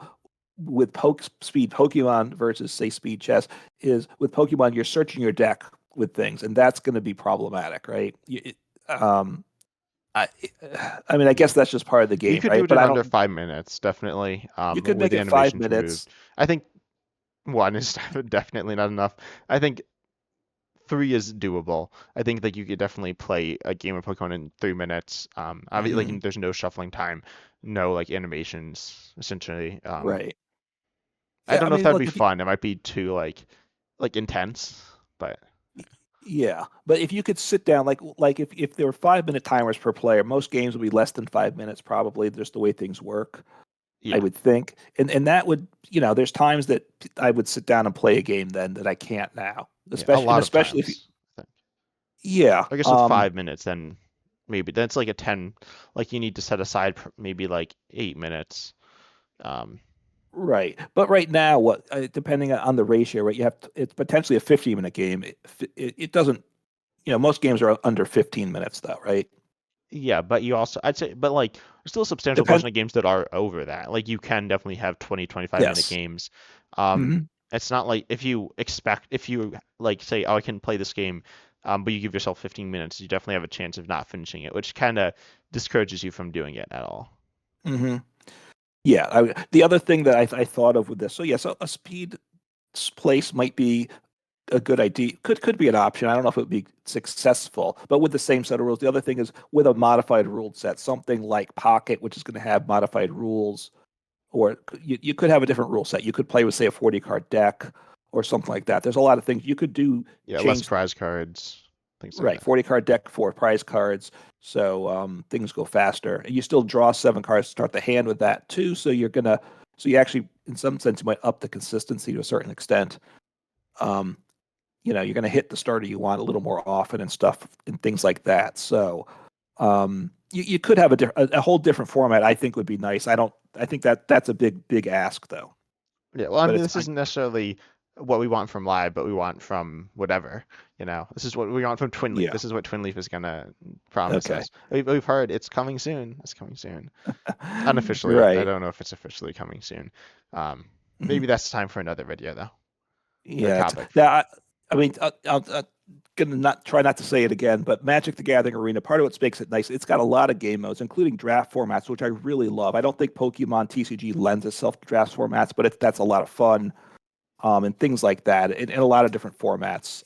with speed Pokemon versus say speed chess is with Pokemon you're searching your deck with things, and that's going to be problematic, right? Um, I, I mean, I guess Yeah. that's just part of the You game, could do right? it But in I under don't. 5 minutes, definitely, You could with make the it 5 animations removed. minutes, I think one is definitely not enough. I think three is doable. I think that you could definitely play a game of Pokemon in 3 minutes. Obviously, hmm like there's no shuffling time, no like animations, essentially. right? I Yeah, don't I know if mean, that'd be look, if you, fun. It might be too like intense, but yeah, but if you could sit down, like if there were 5 minute timers per player, most games would be less than 5 minutes, probably, just the way things work. I yeah, would think. And that would, there's times that I would sit down and play a game then that I can't now. yeah, a lot of Especially if you, times. I think. yeah, I guess with 5 minutes, then maybe that's like a 10. Like you need to set aside maybe like 8 minutes. Um, right. But right now, what depending on the ratio, right, it's potentially a 15-minute game. It doesn't, most games are under 15 minutes though, right? Yeah, but you also, I'd say, but like, there's still a substantial Depend portion of games that are over that. Like, you can definitely have 20, 25 minute Yes. games. Um, Hmm. it's not like if you like say, oh, I can play this game, but you give yourself 15 minutes, you definitely have a chance of not finishing it, which kind of discourages you from doing it at all. Hmm. Yeah. The other thing that I thought of with this, so yes, a speed place might be a good idea. Could be an option. I don't know if it would be successful, but with the same set of rules. The other thing is with a modified rule set, something like Pocket, which is going to have modified rules, or you could have a different rule set. You could play with, say, a 40 card deck or something like that. There's a lot of things you could do. Yeah, less Change, prize cards, things like right, that. 40 card deck for prize cards, so things go faster. And you still draw 7 cards to start the hand with that too. So you actually, in some sense, you might up the consistency to a certain extent. Um, you're going to hit the starter you want a little more often and stuff and things like that. So you could have a whole different format. I think would be nice. I think that's a big ask though. Yeah, well, I But mean, it's this isn't necessarily what we want from live, but we want from whatever, you know. This is what we want from Twin Leaf. yeah. This is what Twin Leaf is gonna promise Okay. us. We've heard it's coming soon. It's coming soon. Unofficially. I Right. don't know if it's officially coming soon. Um, Mhm. maybe that's time for another video though, or Yeah. topic. I mean, I'll gonna not try not to say it again, but Magic the Gathering Arena, part of what makes it nice, it's got a lot of game modes, including draft formats, which I really love. I don't think Pokemon TCG lends itself to draft formats, but that's a lot of fun. And things like that in a lot of different formats.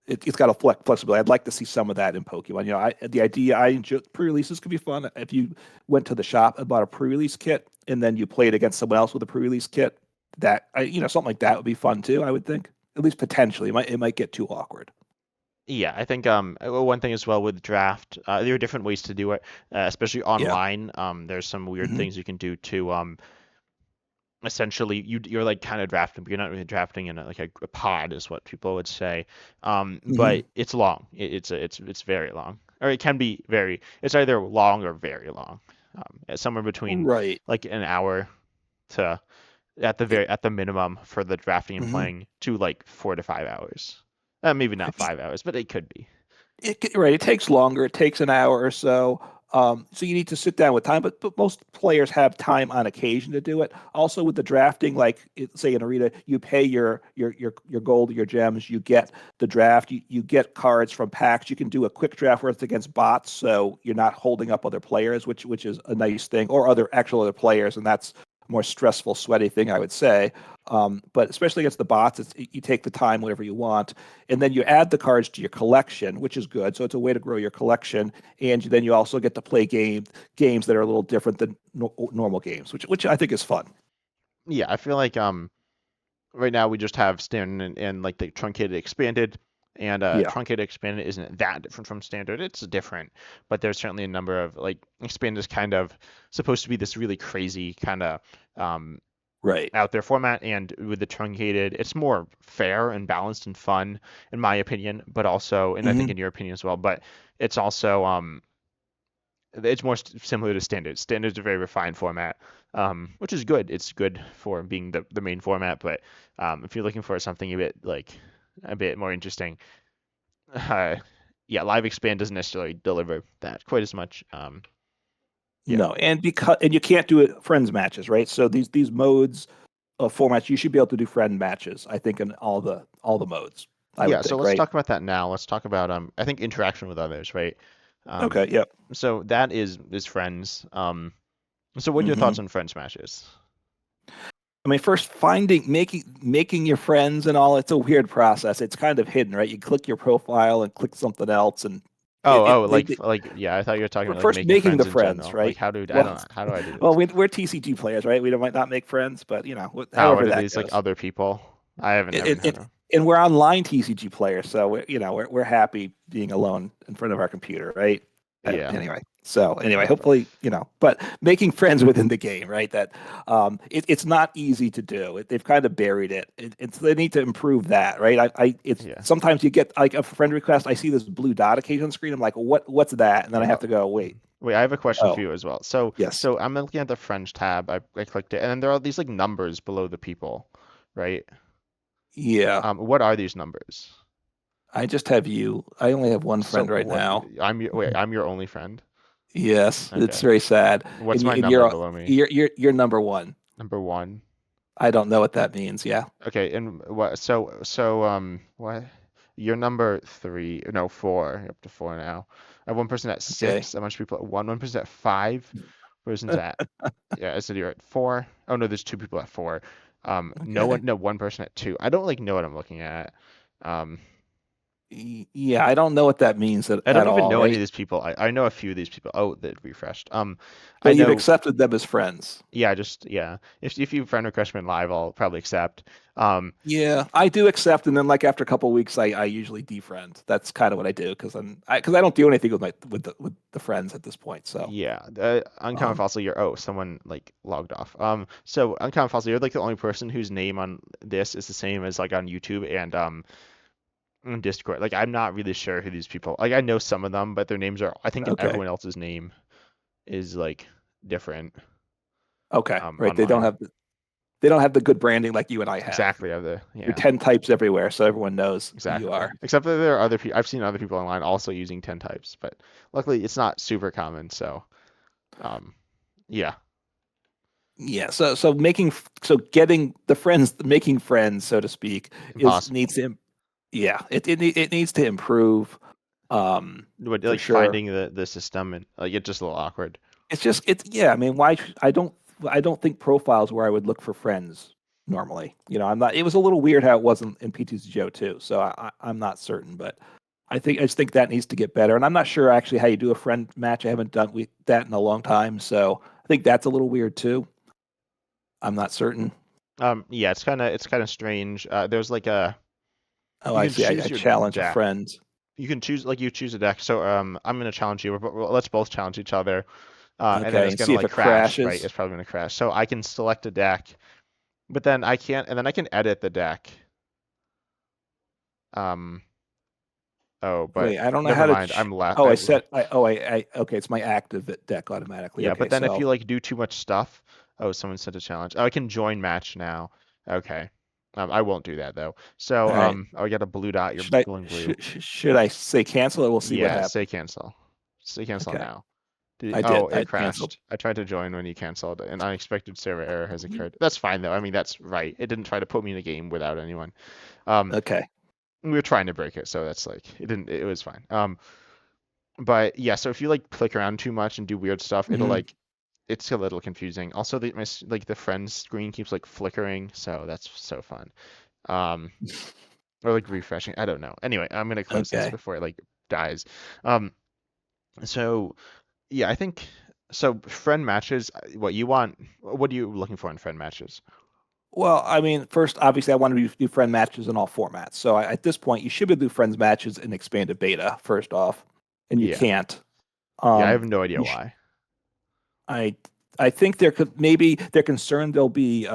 It's got a flexibility. I'd like to see some of that in Pokemon. The idea I enjoy pre-releases could be fun. If you went to the shop and bought a pre-release kit and then you played against someone else with a pre-release kit, something like that would be fun too. I would think, at least potentially. It might get too awkward. Yeah, I think one thing as well with draft, there are different ways to do it, especially Yeah. online. There's some weird Hmm. things you can do to essentially you're like kind of drafting, but you're not really drafting in a pod is what people would say. Hmm. But it's long. It's very long, or it can be very. It's either long or very long. It's somewhere between Right. like an hour to at the minimum for the drafting and Hmm. playing to like 4 to 5 hours. Maybe not 5 hours, but it could be. Right. It takes longer. It takes an hour or so. So you need to sit down with time, but most players have time on occasion to do it. Also with the drafting, say in Arena, you pay your gold, your gems, you get the draft, you get cards from packs. You can do a quick draft where it's against bots, so you're not holding up other players, which is a nice thing, or other players, and that's a more stressful, sweaty thing, I would say. But especially against the bots, you take the time whenever you want, and then you add the cards to your collection, which is good. So it's a way to grow your collection, and then you also get to play games that are a little different than normal games, which I think is fun. Yeah, I feel like right now we just have standard and like the truncated expanded, and Yeah. truncated expanded isn't that different from standard. It's different, but there's certainly a number of like expanded is kind of supposed to be this really crazy kind of um, Right. out there format, and with the truncated, it's more fair and balanced and fun in my opinion, but also, and I think Hmm. in your opinion as well, but it's also it's more similar to standards. Standards are a very refined format, which is good. It's good for being the main format, but if you're looking for something a bit more interesting, uh, yeah, live expand doesn't necessarily deliver that quite as much. Yeah, No, and you can't do it friends matches, right? So these modes formats, you should be able to do friend matches. I think in all the modes, I yeah. would So think, let's right? talk about that now. Let's talk about I think interaction with others, right? Um, Okay, yep. so that is friends. So what are your thoughts hmm on friends matches? I mean, first making your friends and all. It's a weird process. It's kind of hidden, right? You click your profile and click something else, and Oh, they yeah. I thought you were talking about like first making making the friends in friends, general. Like right? Well, how do I do well, this? we're TCG players, right? We might not make friends, but Oh, what however are that these like goes. other people? I haven't It, never it, had it, them. and we're online TCG players, so we're happy being alone in front of our computer, right? Yeah, Anyway, but hopefully, but making friends within the game, right? That it's not easy to do. They've kind of buried it. They need to improve that, right? It's yeah. sometimes you get like a friend request. I see this blue dot occasion on the screen. I'm like, what's that? And then I Wait, have to go, wait, wait. I have a question for oh, you as well. So yes, so I'm looking at the French tab. I clicked it, and then there are these like numbers below the people, right? yeah. What are these numbers? I just have you. I only have one So friend right what? now. I'm your only friend. Yes, it's Okay. very sad. What's my And number below me? you're number one. Number one. I don't know what that means. Yeah. Okay, and what? What? You're number three, no, four. You're up to four now. I have one person at Okay. six. A bunch of people at one. One person at five. Person's at yeah. I said you're at four. Oh no, there's two people at four. No Okay. one, no one person at two. I don't like know what I'm looking at. Um, Yeah, I don't know what that means I at don't even all, know any of right? these people. I know a few of these people. Oh, that refreshed. I But you've know. accepted them as friends. Yeah, just yeah. If you friend request me live, I'll probably accept. Um, Yeah, I do accept, and then like after a couple of weeks, I usually defriend. That's kind of what I do because I don't do anything with with the friends at this point. So, Yeah, uncommon um, fossil. You're someone like logged off. So uncommon fossil. You're like the only person whose name on this is the same as like on YouTube and on Discord. Like I'm not really sure who these people. Like I know some of them, but their names are. I think okay, everyone else's name is like different okay, right. on mine. They don't have the good branding like you and I have. Exactly. Of the You're yeah. 10 types everywhere, so everyone knows who you Exactly. are. Except that there are other people. I've seen other people online also using 10 types, but luckily it's not super common. So um, yeah, Yeah, so getting the friends, making friends, so to speak, is impossible. needs to yeah, it needs to improve But for like sure. finding the system and like it's just a little awkward. It's yeah, I mean, why I don't think profiles where I would look for friends normally. I'm not. It was a little weird how it wasn't in P2Go too, so I'm not certain, but I just think that needs to get better, and I'm not sure actually how you do a friend match. I haven't done that in a long time, so I think that's a little weird too. I'm not certain. Yeah, it's kind of strange. There's like a Oh, you I can see. I choose your challenge a deck. friend. You can choose like you choose a deck. So I'm gonna challenge you, but let's both challenge each other. And then Okay, it's and gonna see if like it crash, right? crashes. It's probably gonna crash. So I can select a deck, but then I can't, and then I can edit the deck. Um, oh, but Wait, I don't know never how to. mind. Oh, I set. Okay, it's my active deck automatically. Yeah, Okay, but then if so you like do too much stuff, oh, someone sent a challenge. Oh, I can join match now. Okay. I won't do that though. So, all right. oh, you got a blue dot. You're Should I glowing blue. should I say cancel it? We'll see what Yeah, happens. say cancel. Say cancel Okay, now. I Oh, did. it I canceled. crashed. I tried to join when you canceled. An unexpected server error has occurred. That's fine though. I mean, that's right. It didn't try to put me in a game without anyone. Um, Okay. we were trying to break it, so that's like it didn't. It was fine. But yeah. So if you like click around too much and do weird stuff, it'll hmm like it's a little confusing. Also, like the friends screen keeps like flickering, so that's so fun. Um, or like refreshing. I don't know. Anyway, I'm gonna close this Okay. before it like dies. Um, so yeah, I think so. Friend matches. What you want? What are you looking for in friend matches? Well, I mean, first, obviously, I want to do friend matches in all formats. So at this point, you should be able to do friends matches in expanded beta. First off, and you Yeah, can't. yeah. I Um, have no idea you sh- why. I I think maybe they're concerned there'll be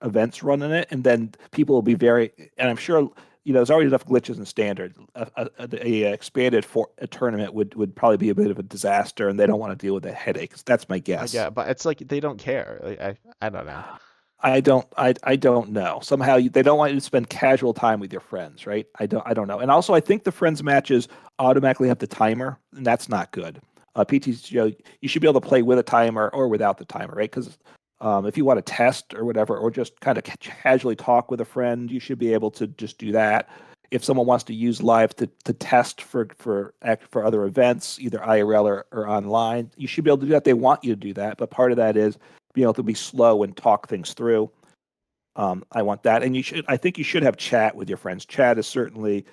events running it, and then people will be very, and I'm sure. there's already enough glitches in standard. A expanded for a tournament would probably be a bit of a disaster, and they don't want to deal with the headaches. That's my I guess. get, but it's like they don't care. Like, I don't know. I don't know. Somehow they don't want you to spend casual time with your friends, right? I don't know. And also I think the friends matches automatically have the timer, and that's not good. PTCO, you should be able to play with a timer or without the timer, right? Because if you want to test or whatever, or just kind of casually talk with a friend, you should be able to just do that. If someone wants to use live to test for other events, either IRL or online, you should be able to do that. They want you to do that, but part of that is being able to be slow and talk things through. I want that, and I think you should have chat with your friends. Chat is certainly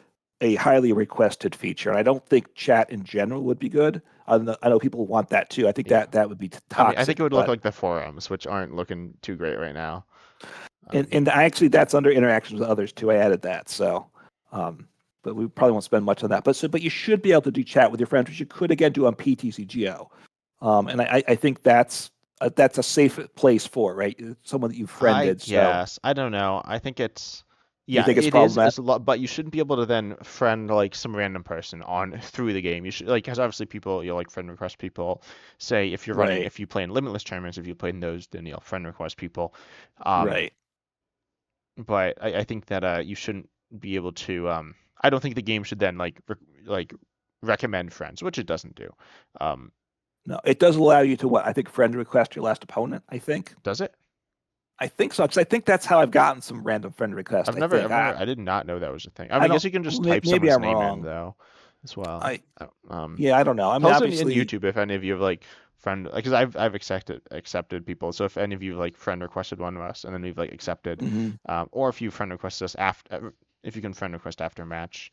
a highly requested feature, and I don't think chat in general would be good. I know people want that too. I think Yeah. that would be I mean, I think it toxic, would look but like the forums, which aren't looking too great right now. and Um, and I actually that's under interactions with others too. I added that, so um, but we probably won't spend much on that. But you should be able to do chat with your friends, which you could again do on PTCGO. And I think that's a safe place for right, someone that you've I friended. So guess. I don't know. I think it's you yeah, think it's it is. It's problematic, a lot, but you shouldn't be able to then friend like some random person on through the game. You should like because obviously people you'll like friend request people. Say if you're running right? if you play in limitless tournaments, if you play in those, then you'll friend request people. Um, Right. but I think that you shouldn't be able to. I don't think the game should then like recommend friends, which it doesn't do. Um, No, it does allow you to what I think friend request your last opponent. does it? I think so because I think that's how I've gotten some random friend request. I think I did not know that was a thing. I mean, I I guess don't. you can just type Maybe someone's I'm name in wrong. though, as well. I Yeah, I don't know. I mean, Post in obviously. YouTube if any of you have like friend, because I've accepted people. So if any of you like friend requested one of us and then we've like accepted, Mhm. or if you friend request us after, if you can friend request after a match.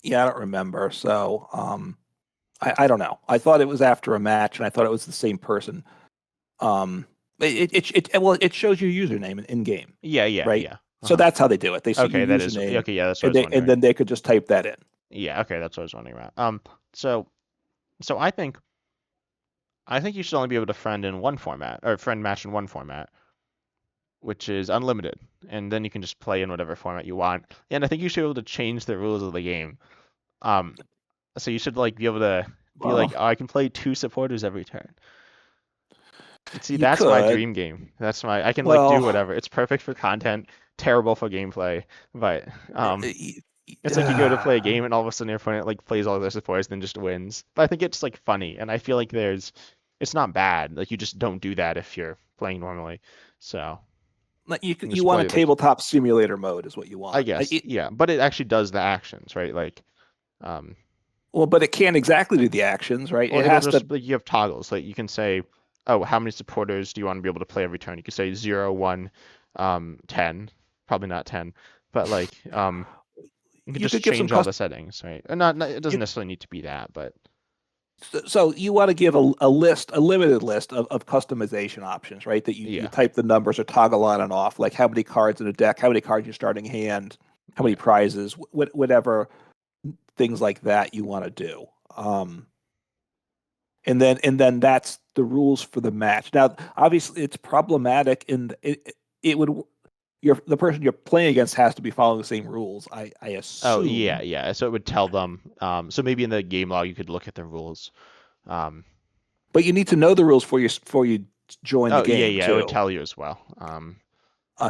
Yeah, I don't remember. So I don't know. I thought it was after a match, and I thought it was the same person. Um, well, it shows your username in game, Yeah, yeah, right? yeah. So Uh-huh. that's how they do it. They see your Okay, that is username, okay. Yeah, that's what I and was they and wondering. then they could just type that in. Yeah, okay, that's what I was wondering about. So so I think you should only be able to friend in one format or friend match in one format, which is unlimited, and then you can just play in whatever format you want. And I think you should be able to change the rules of the game. Um, so you should like be able to be like, Well, oh, I can play two supporters every turn. See, you that's my could. dream game. That's my I can like do Well, whatever. It's perfect for content, terrible for gameplay, but y- it's like you go to play a game and all of a sudden your opponent like plays all their supporters and then just wins. But I think it's like funny, and I feel like it's not bad. Like you just don't do that if you're playing normally. So like you you you just want a play like tabletop simulator mode is what you I want. guess, yeah, but it actually does the actions, right? Like, um, Well, but it can't exactly do the actions, right? well, It it'll has to. just like you have toggles. Like you can say, oh, how many supporters do you want to be able to play every turn? You could say 0, 1, 10. Probably not 10, but like, you could You just could give some change all the custom. settings, right? And not it doesn't You, necessarily need to be that, but so you want to give a limited list of customization options, right? That you yeah, type the numbers or toggle on and off, like how many cards in a deck, how many cards you're starting hand, how many yeah. prizes, whatever things like that you want to do. Um, and then that's the rules for the match. Now, obviously, it's problematic in it would the person you're playing against has to be following the same rules. I Oh, yeah, assume, yeah. So it would tell them. So maybe in the game log you could look at the rules. Um, but you need to know the rules for you join the oh, yeah, game yeah. It would too. tell you as well.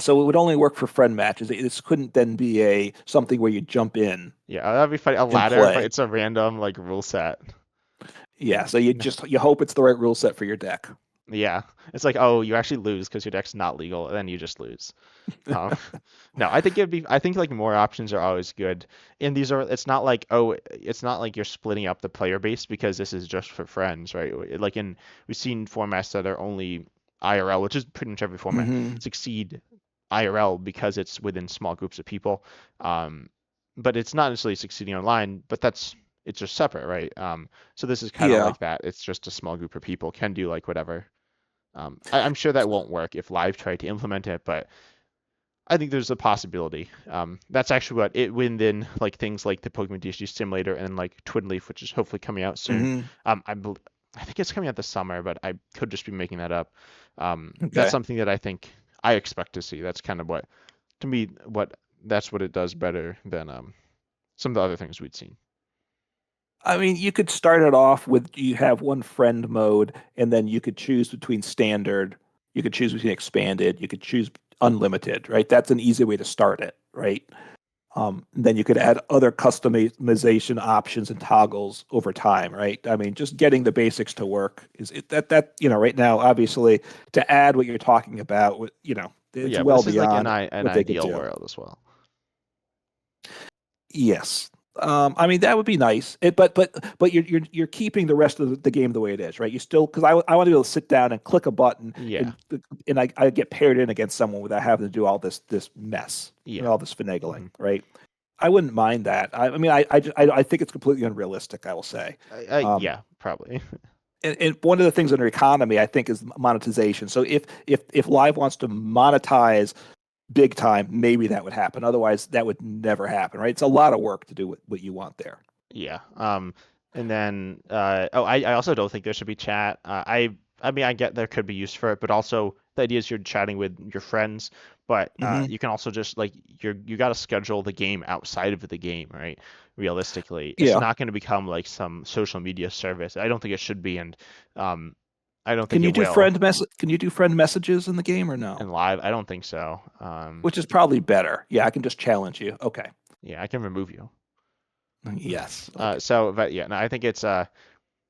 So it would only work for friend matches. This couldn't then be a something where you jump in Yeah, that'd be funny. A and ladder, but play. it's a random like rule set. Yeah, so you hope it's the right rule set for your deck. Yeah, it's like, oh, you actually lose because your deck's not legal, and then you just lose. Um, no, I think it'd be. I think like more options are always good. And these are. It's not like oh, it's not like you're splitting up the player base because this is just for friends, right? Like in we've seen formats that are only IRL, which is pretty much every format, Hmm. succeed IRL because it's within small groups of people. Um, but it's not necessarily succeeding online. But that's it's just separate, right? So this is kind of Yeah. like that. It's just a small group of people can do like whatever. I'm sure that won't work if Live tried to implement it, but I think there's a possibility. That's actually what it when then like things like the Pokemon DSG Simulator and like Twin Leaf, which is hopefully coming out soon. Hmm. I think it's coming out this summer, but I could just be making that up. That's Okay. something that I think I expect to see. That's kind of what to me what that's what it does better than some of the other things we'd seen. I mean, you could start it off with you have one friend mode, and then you could choose between standard, you could choose between expanded, you could choose unlimited, right? That's an easy way to start it, right? Then you could add other customization options and toggles over time, right? I mean, just getting the basics to work is it, that right now, obviously, to add what you're talking about, But it's yeah, but well this is like beyond an what they could ideal do. world as well. Yes. I mean that would be nice. But you're keeping the rest of the game the way it is, right? You still because I want to be able to sit down and click a button Yeah, and I get paired in against someone without having to do all this mess and yeah. all this finagling, hmm right? I wouldn't mind that. I mean I think it's completely unrealistic. I will say. Um, Yeah, probably. and one of the things under economy I think is monetization. So if Live wants to monetize big time, maybe that would happen. Otherwise, that would never happen, right? It's a lot of work to do what you want there. Yeah. And then I also don't think there should be chat. I mean I get there could be use for it, but also the idea is you're chatting with your friends, but Hmm. you can also just like you got to schedule the game outside of the game, right? Realistically, it's Yeah. not going to become like some social media service. I don't think it should be, and um, I don't think Can it you do will. Can you do friend messages in the game or no? And live, I don't think so. Which is probably better. Yeah, I can just challenge you. Okay. Yeah, I can remove you. Yes. Okay. But yeah, no, I think it's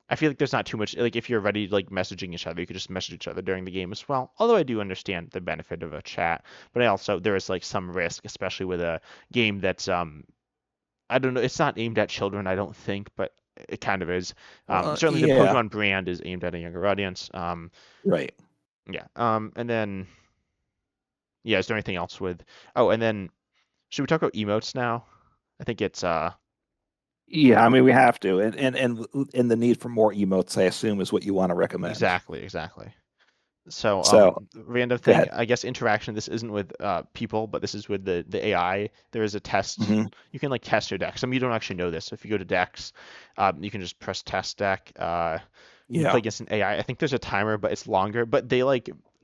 I feel like there's not too much like if you're already like messaging each other, you could just message each other during the game as well. Although I do understand the benefit of a chat, but I also there is like some risk, especially with a game that's I don't know, it's not aimed at children, I don't think, but it kind of is. Certainly the Yeah. Pokemon brand is aimed at a younger audience. Right. Yeah. And then yeah, is there anything else with? Oh, and then should we talk about emotes now? I think it's Yeah. I mean, we have to, and the need for more emotes, I assume, is what you want to recommend. exactly. So, So random go thing, ahead. I guess interaction. This isn't with people, but this is with the AI. There is a test. Hmm. You can like test your deck. Some of you don't actually know this. If you go to decks, you can just press test deck. You can play Yeah. against an AI. I think there's a timer, but it's longer. But they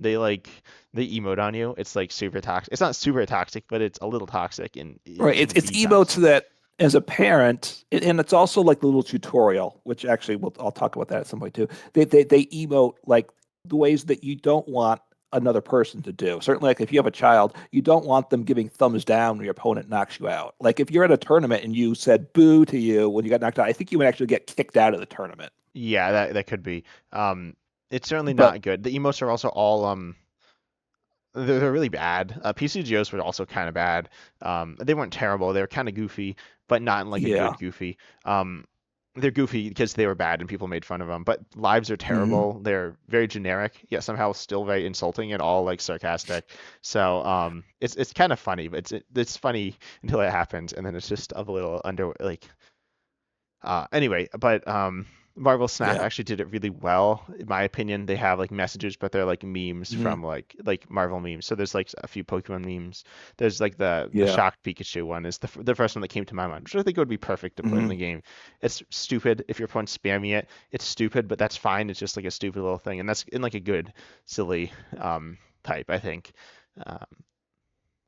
they emote on you. It's like super toxic. It's not super toxic, but it's a little toxic, and it Right. can It's be emotes toxic. that, as a parent, and it's also like the little tutorial, which actually I'll talk about that at some point too. They emote like the ways that you don't want another person to do. Certainly, like if you have a child, you don't want them giving thumbs down when your opponent knocks you out. Like if you're at a tournament and you said boo to you when you got knocked out, I think you would actually get kicked out of the tournament. Yeah, that could be. Um, it's certainly But not good. The emotes are also all they're really bad. PCGOs were also kind of bad. They weren't terrible. They were kind of goofy, but not in like a yeah. good goofy. Um, they're goofy because they were bad and people made fun of them. But lives are Hmm. terrible. They're very generic, yet somehow still very insulting and all like sarcastic. So it's kind of funny, but it's funny until it happens, and then it's just a little under like anyway, but Marvel Snap Yeah. actually did it really well, in my opinion. They have like messages, but they're like memes Hmm. from like Marvel memes. So there's like a few Pokemon memes. There's like the Yeah. shocked Pikachu one is the first one that came to my mind, which I think would be perfect to put in Hmm. the game. It's stupid if your opponent's spamming it. It's stupid, but that's fine. It's just like a stupid little thing, and that's in like a good, silly type, I think. Um,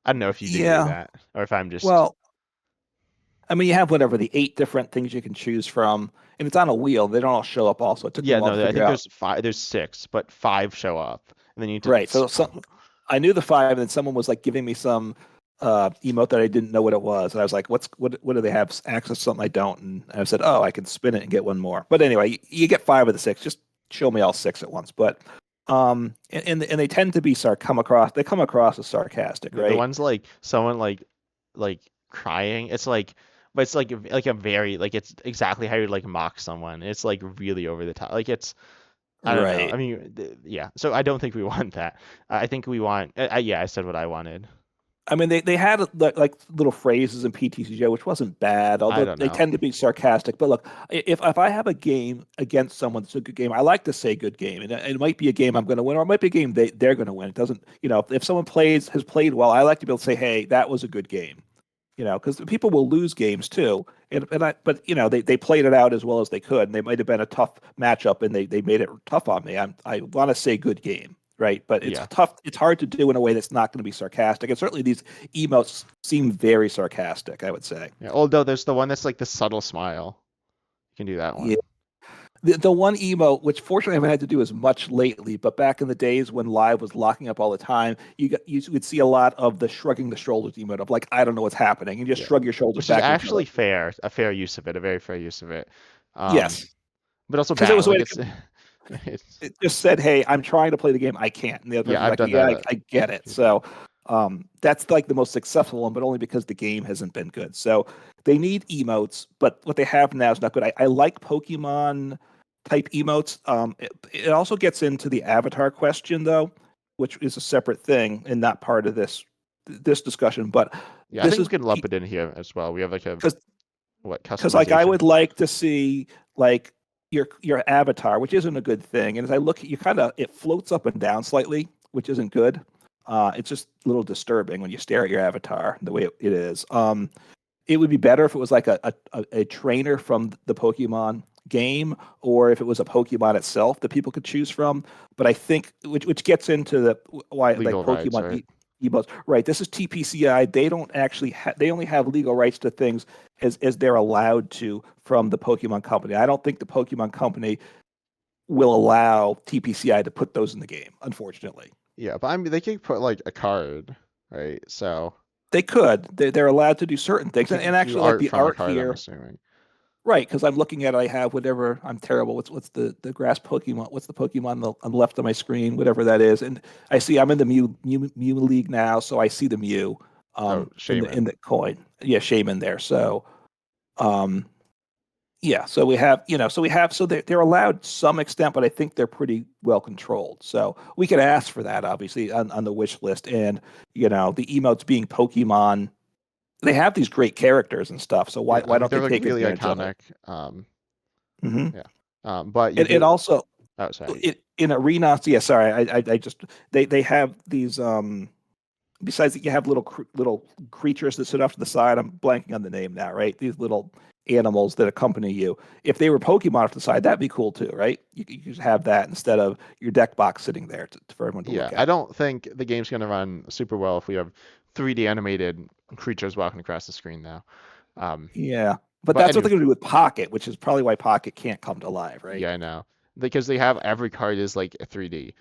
I don't know if you'd agree with Yeah. that, or if I'm just Well, I mean, you have whatever the 8 different things you can choose from, and it's on a wheel. They don't all show up. Also, it took me a yeah, while to no, I figure think out. there's five, there's six, but five show up, and then you need to. Right. I knew the five, and then someone was like giving me some emote that I didn't know what it was, and I was like, what do they have access to something I don't?" And I said, "Oh, I can spin it and get one more." But anyway, you get five of the six. Just show me all six at once. But and they tend to be they come across as sarcastic, The right? ones like someone like crying, it's like, but it's like a very like it's exactly how you like mock someone. It's like really over the top. Like it's I don't know. I Right. mean, yeah. So I don't think we want that. I think we want. Yeah, I said what I wanted. I mean, they had like little phrases in PTCJ, which wasn't bad, I although don't they know. tend to be sarcastic. But look, if I have a game against someone that's a good game, I like to say good game, and it might be a game I'm going to win, or it might be a game they're going to win. It doesn't, if someone has played well, I like to be able to say, hey, that was a good game, because people will lose games too, but they played it out as well as they could, and they might have been a tough matchup, and they made it tough on me. I want to say good game, right? But it's Yeah. tough. It's hard to do in a way that's not going to be sarcastic. And certainly these emotes seem very sarcastic, I would say. Yeah. Although there's the one that's like the subtle smile. You can do that Yeah. one. The one emote, which fortunately I haven't had to do as much lately, but back in the days when live was locking up all the time, you would see a lot of the shrugging the shoulders emote of like, I don't know what's happening, and just Yeah. shrug your shoulders Which is back at each other. actually fair, a fair use of it, a very fair use of it. Um, Yes, but also because it bad. was a way Like to, it's it just said, "Hey, I'm trying to play the game. I can't." And the other yeah, person's I've like, done "Yeah, that I get a it." few times. So that's like the most successful one, but only because the game hasn't been good. So they need emotes, but what they have now is not good. I like Pokemon type emotes. It also gets into the avatar question though, which is a separate thing and not part of this discussion. But Yeah, I this think we is can lump it in here as well. We have like a because what like I customization. would like to see like your avatar, which isn't a good thing. And as I look, you kind of it floats up and down slightly, which isn't good. It's just a little disturbing when you stare at your avatar the way it is. It would be better if it was like a trainer from the Pokemon game, or if it was a Pokemon itself that people could choose from. But I think which gets into the why like Legal rights, Pokemon right? emotes. Right. This is TPCI. They don't actually they only have legal rights to things as they're allowed to from the Pokemon Company. I don't think the Pokemon Company will allow TPCI to put those in the game, unfortunately. Yeah, but I mean they can put like a card, right? So They could. They're allowed to do certain you things. And can do actually, like art the from a art card, I'm here, assuming. right? Because I'm looking at it, I have whatever. I'm terrible. What's the grass Pokemon? What's the Pokemon on the left of my screen? Whatever that is. And I see I'm in the Mew League now, so I see the Mew Oh, in Shaman. the coin. Yeah, Shaman there. So um, yeah, so we have, so they're allowed some extent, but I think they're pretty well controlled. So we could ask for that, obviously, on the wish list. And, the emotes being Pokemon, they have these great characters and stuff. So Yeah, I why mean don't they they're like take really advantage of it? iconic. Hmm. Yeah. But you It do. also, Oh, sorry. in arenas, yeah, sorry, I just, they have these, besides that you have little creatures that sit off to the side. I'm blanking on the name now, right? These little animals that accompany you. If they were Pokemon off to the side, that'd be cool too, right? You just have that instead of your deck box sitting there for everyone to Yeah, look I at. don't think the game's gonna run super well if we have 3D animated creatures walking across the screen now. Um, Yeah, but but that's what anyway, they're going to do with Pocket, which is probably why Pocket can't come to life, right? yeah, I know because they have every card is like a 3D,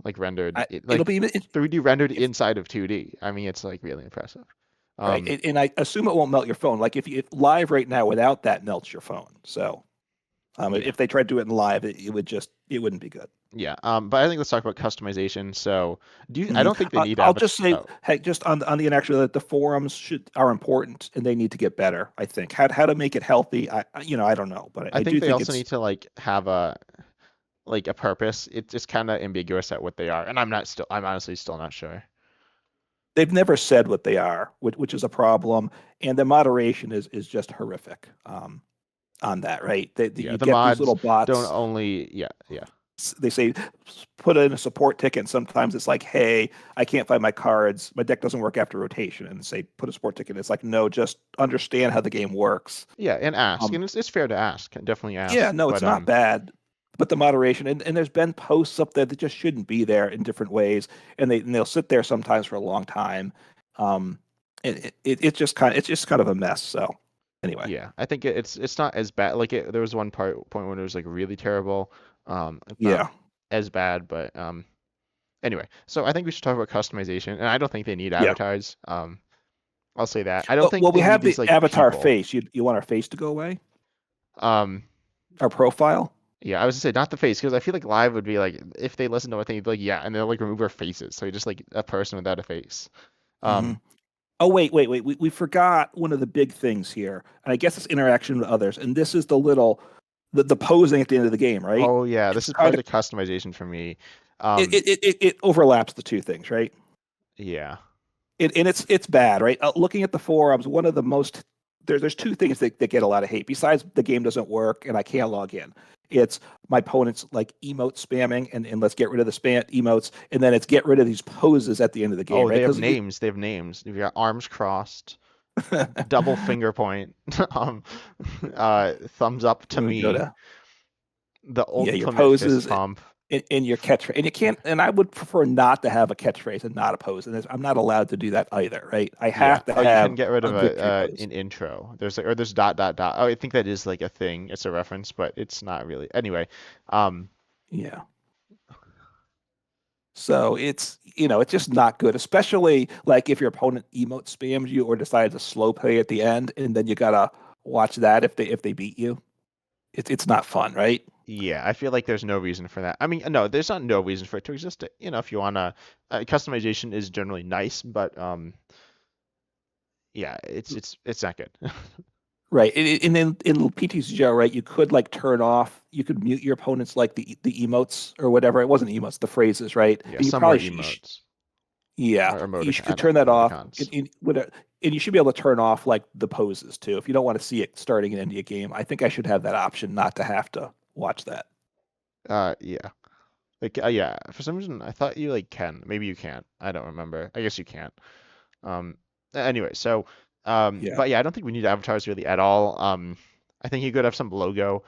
like rendered, It'll like be 3D rendered if inside of 2D. I mean, it's like really impressive. right, Um, and I assume it won't melt your phone. Like if live right now without that melts your phone. So yeah, if they tried to do it in live, it wouldn't be good. yeah. But I think let's talk about customization. So, I Mhm. don't think they need I'll avatar. just say, Oh, hey, just on the interaction that the forums are important and they need to get better. I think how to make it healthy. I don't know, but I I think do they think also it's need to like have a purpose. It's just kind of ambiguous at what they are, and I'm honestly still not sure. they've never said what they are, which is a problem, and the moderation is just horrific on that. Right, Yeah, you the get these mods little don't bots. only yeah, yeah. They say put in a support ticket, and sometimes it's like, hey, I can't find my cards. My deck doesn't work after rotation, and say put a support ticket. It's like no, just understand how the game works. Yeah, and ask. Um, And it's fair to ask. Definitely Yeah, ask. no, it's But not bad. But the moderation and there's been posts up there that just shouldn't be there in different ways, and they'll sit there sometimes for a long time. Um, it's just kind of a mess. So anyway, yeah, I think it's not as bad. Like there was one point when it was like really terrible. It's not yeah, as bad, but anyway. So I think we should talk about customization, and I don't think they need yeah. avatars. I'll say that. I don't think Well, we they need have the these like avatar people. face. You want our face to go away? Um, Our profile? yeah, I was gonna say not the face because I feel like live would be like if they listen to what they'd be like, yeah, and they'll like remove our faces, so you're just like a person without a face. Hmm. Um, Oh, wait. We forgot one of the big things here, and I guess it's interaction with others. And this is the posing at the end of the game, right? oh yeah, It's this is part kind of of the customization for me. it Um, it, it, it overlaps the two things, right? yeah. And it's bad, right? Looking at the forums, one of the most there's two things that get a lot of hate. Besides the game doesn't work and I can't log in. It's my opponent's like emote spamming and let's get rid of the spam emotes, and then it's get rid of these poses at the end of the game, Oh, right? they have Because names. They have names. You've got arms crossed, double finger point, um, thumbs up to we go me, to the yeah your ultimate fist poses. pump. in your catchphrase, and you can't. And I would prefer not to have a catchphrase and not a pose, and I'm not allowed to do that either, right? I Yeah. have to Oh, you couldn't have get rid a of victory a pose. an intro. There's like or there's dot dot dot. Oh, I think that is like a thing. It's a reference, but it's not really. Anyway, um, Yeah. So it's just not good, especially like if your opponent emote spams you or decides to slow play at the end, and then you gotta watch that if they beat you. It's not fun, right? yeah, I feel like there's no reason for that. I mean, no, there's not no reason for it to exist. You know, if you wanna, customization is generally nice, but yeah, it's not good. Right. And then in PTCGO, right, you could like turn off, you could mute your opponents like the emotes or whatever. It wasn't emotes, the phrases, right? Yeah, And you some were probably emotes yeah, or you emotic. I should don't turn that off. emoticons. And you should be able to turn off like the poses too. If you don't want to see it starting and ending a game, I think I should have that option not to have to watch that. Yeah. Like, yeah, for some reason I thought you like can. Maybe you can't. I don't remember. I guess you can't. Um, anyway, so, Yeah. but yeah, I don't think we need avatars really at all. I think you could have some logo.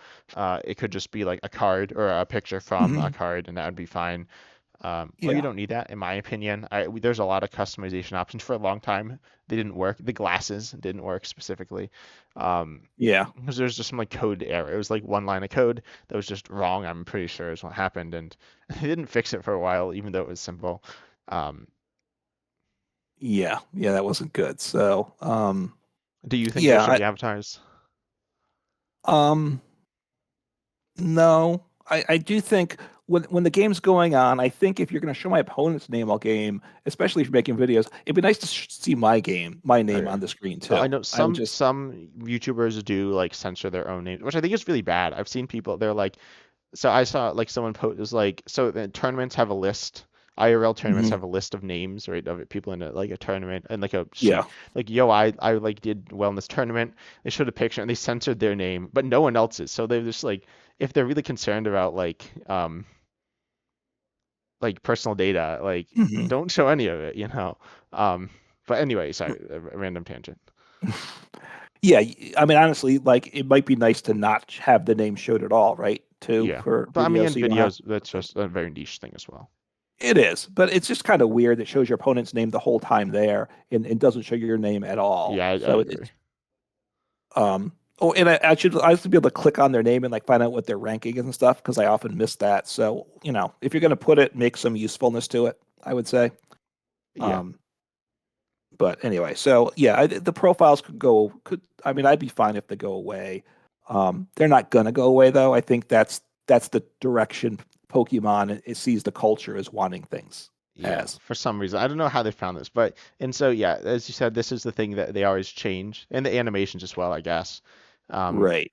It could just be like a card or a picture from a Hmm. card, and that would be fine. But you Yeah. don't need that, in my opinion. There's a lot of customization options for a long time. They didn't work. The glasses didn't work specifically. Um, Yeah. because there's just some like code error. It was like one line of code that was just wrong. I'm pretty sure is what happened, and they didn't fix it for a while, even though it was simple. Um, Yeah. Yeah. That wasn't good. So, do you think there yeah. should be avatars? Um, no, I do think when the game's going on, I think if you're going to show my opponent's name all game, especially if you're making videos, it'd be nice to see my name Okay. on the screen I too. know I would some just, some YouTubers do like censor their own names, which I think is really bad. I've seen people they're like, so I saw like someone post is like, so the tournaments have a list. IRL tournaments mhm, have a list of names, right, of people in a tournament and like a yeah, sheet. Like, yo, I like did well in this tournament. They showed a picture and they censored their name, but no one else's. So they're just like, if they're really concerned about like personal data, like mhm. don't show any of it, you know. Um, but anyway, sorry, a random tangent. Yeah. I mean, honestly, like it might be nice to not have the name showed at all, right? Too Yeah, for but I mean, videos, in so you don't have. videos, that's just a very niche thing as well. It is, but it's just kind of weird that shows your opponent's name the whole time there and doesn't show your name at all. Yeah, I So agree. oh, and I should be able to click on their name and like find out what their ranking is and stuff because I often miss that. So, if you're going to put it, make some usefulness to it, I would say. Yeah, Um, but anyway, so yeah, the profiles I mean, I'd be fine if they go away. They're not gonna go away though. I think that's the direction Pokemon it sees the culture as wanting things yeah. as. For some reason, I don't know how they found this, but and so yeah, as you said, this is the thing that they always change, and the animations as well, I guess. Um, Right.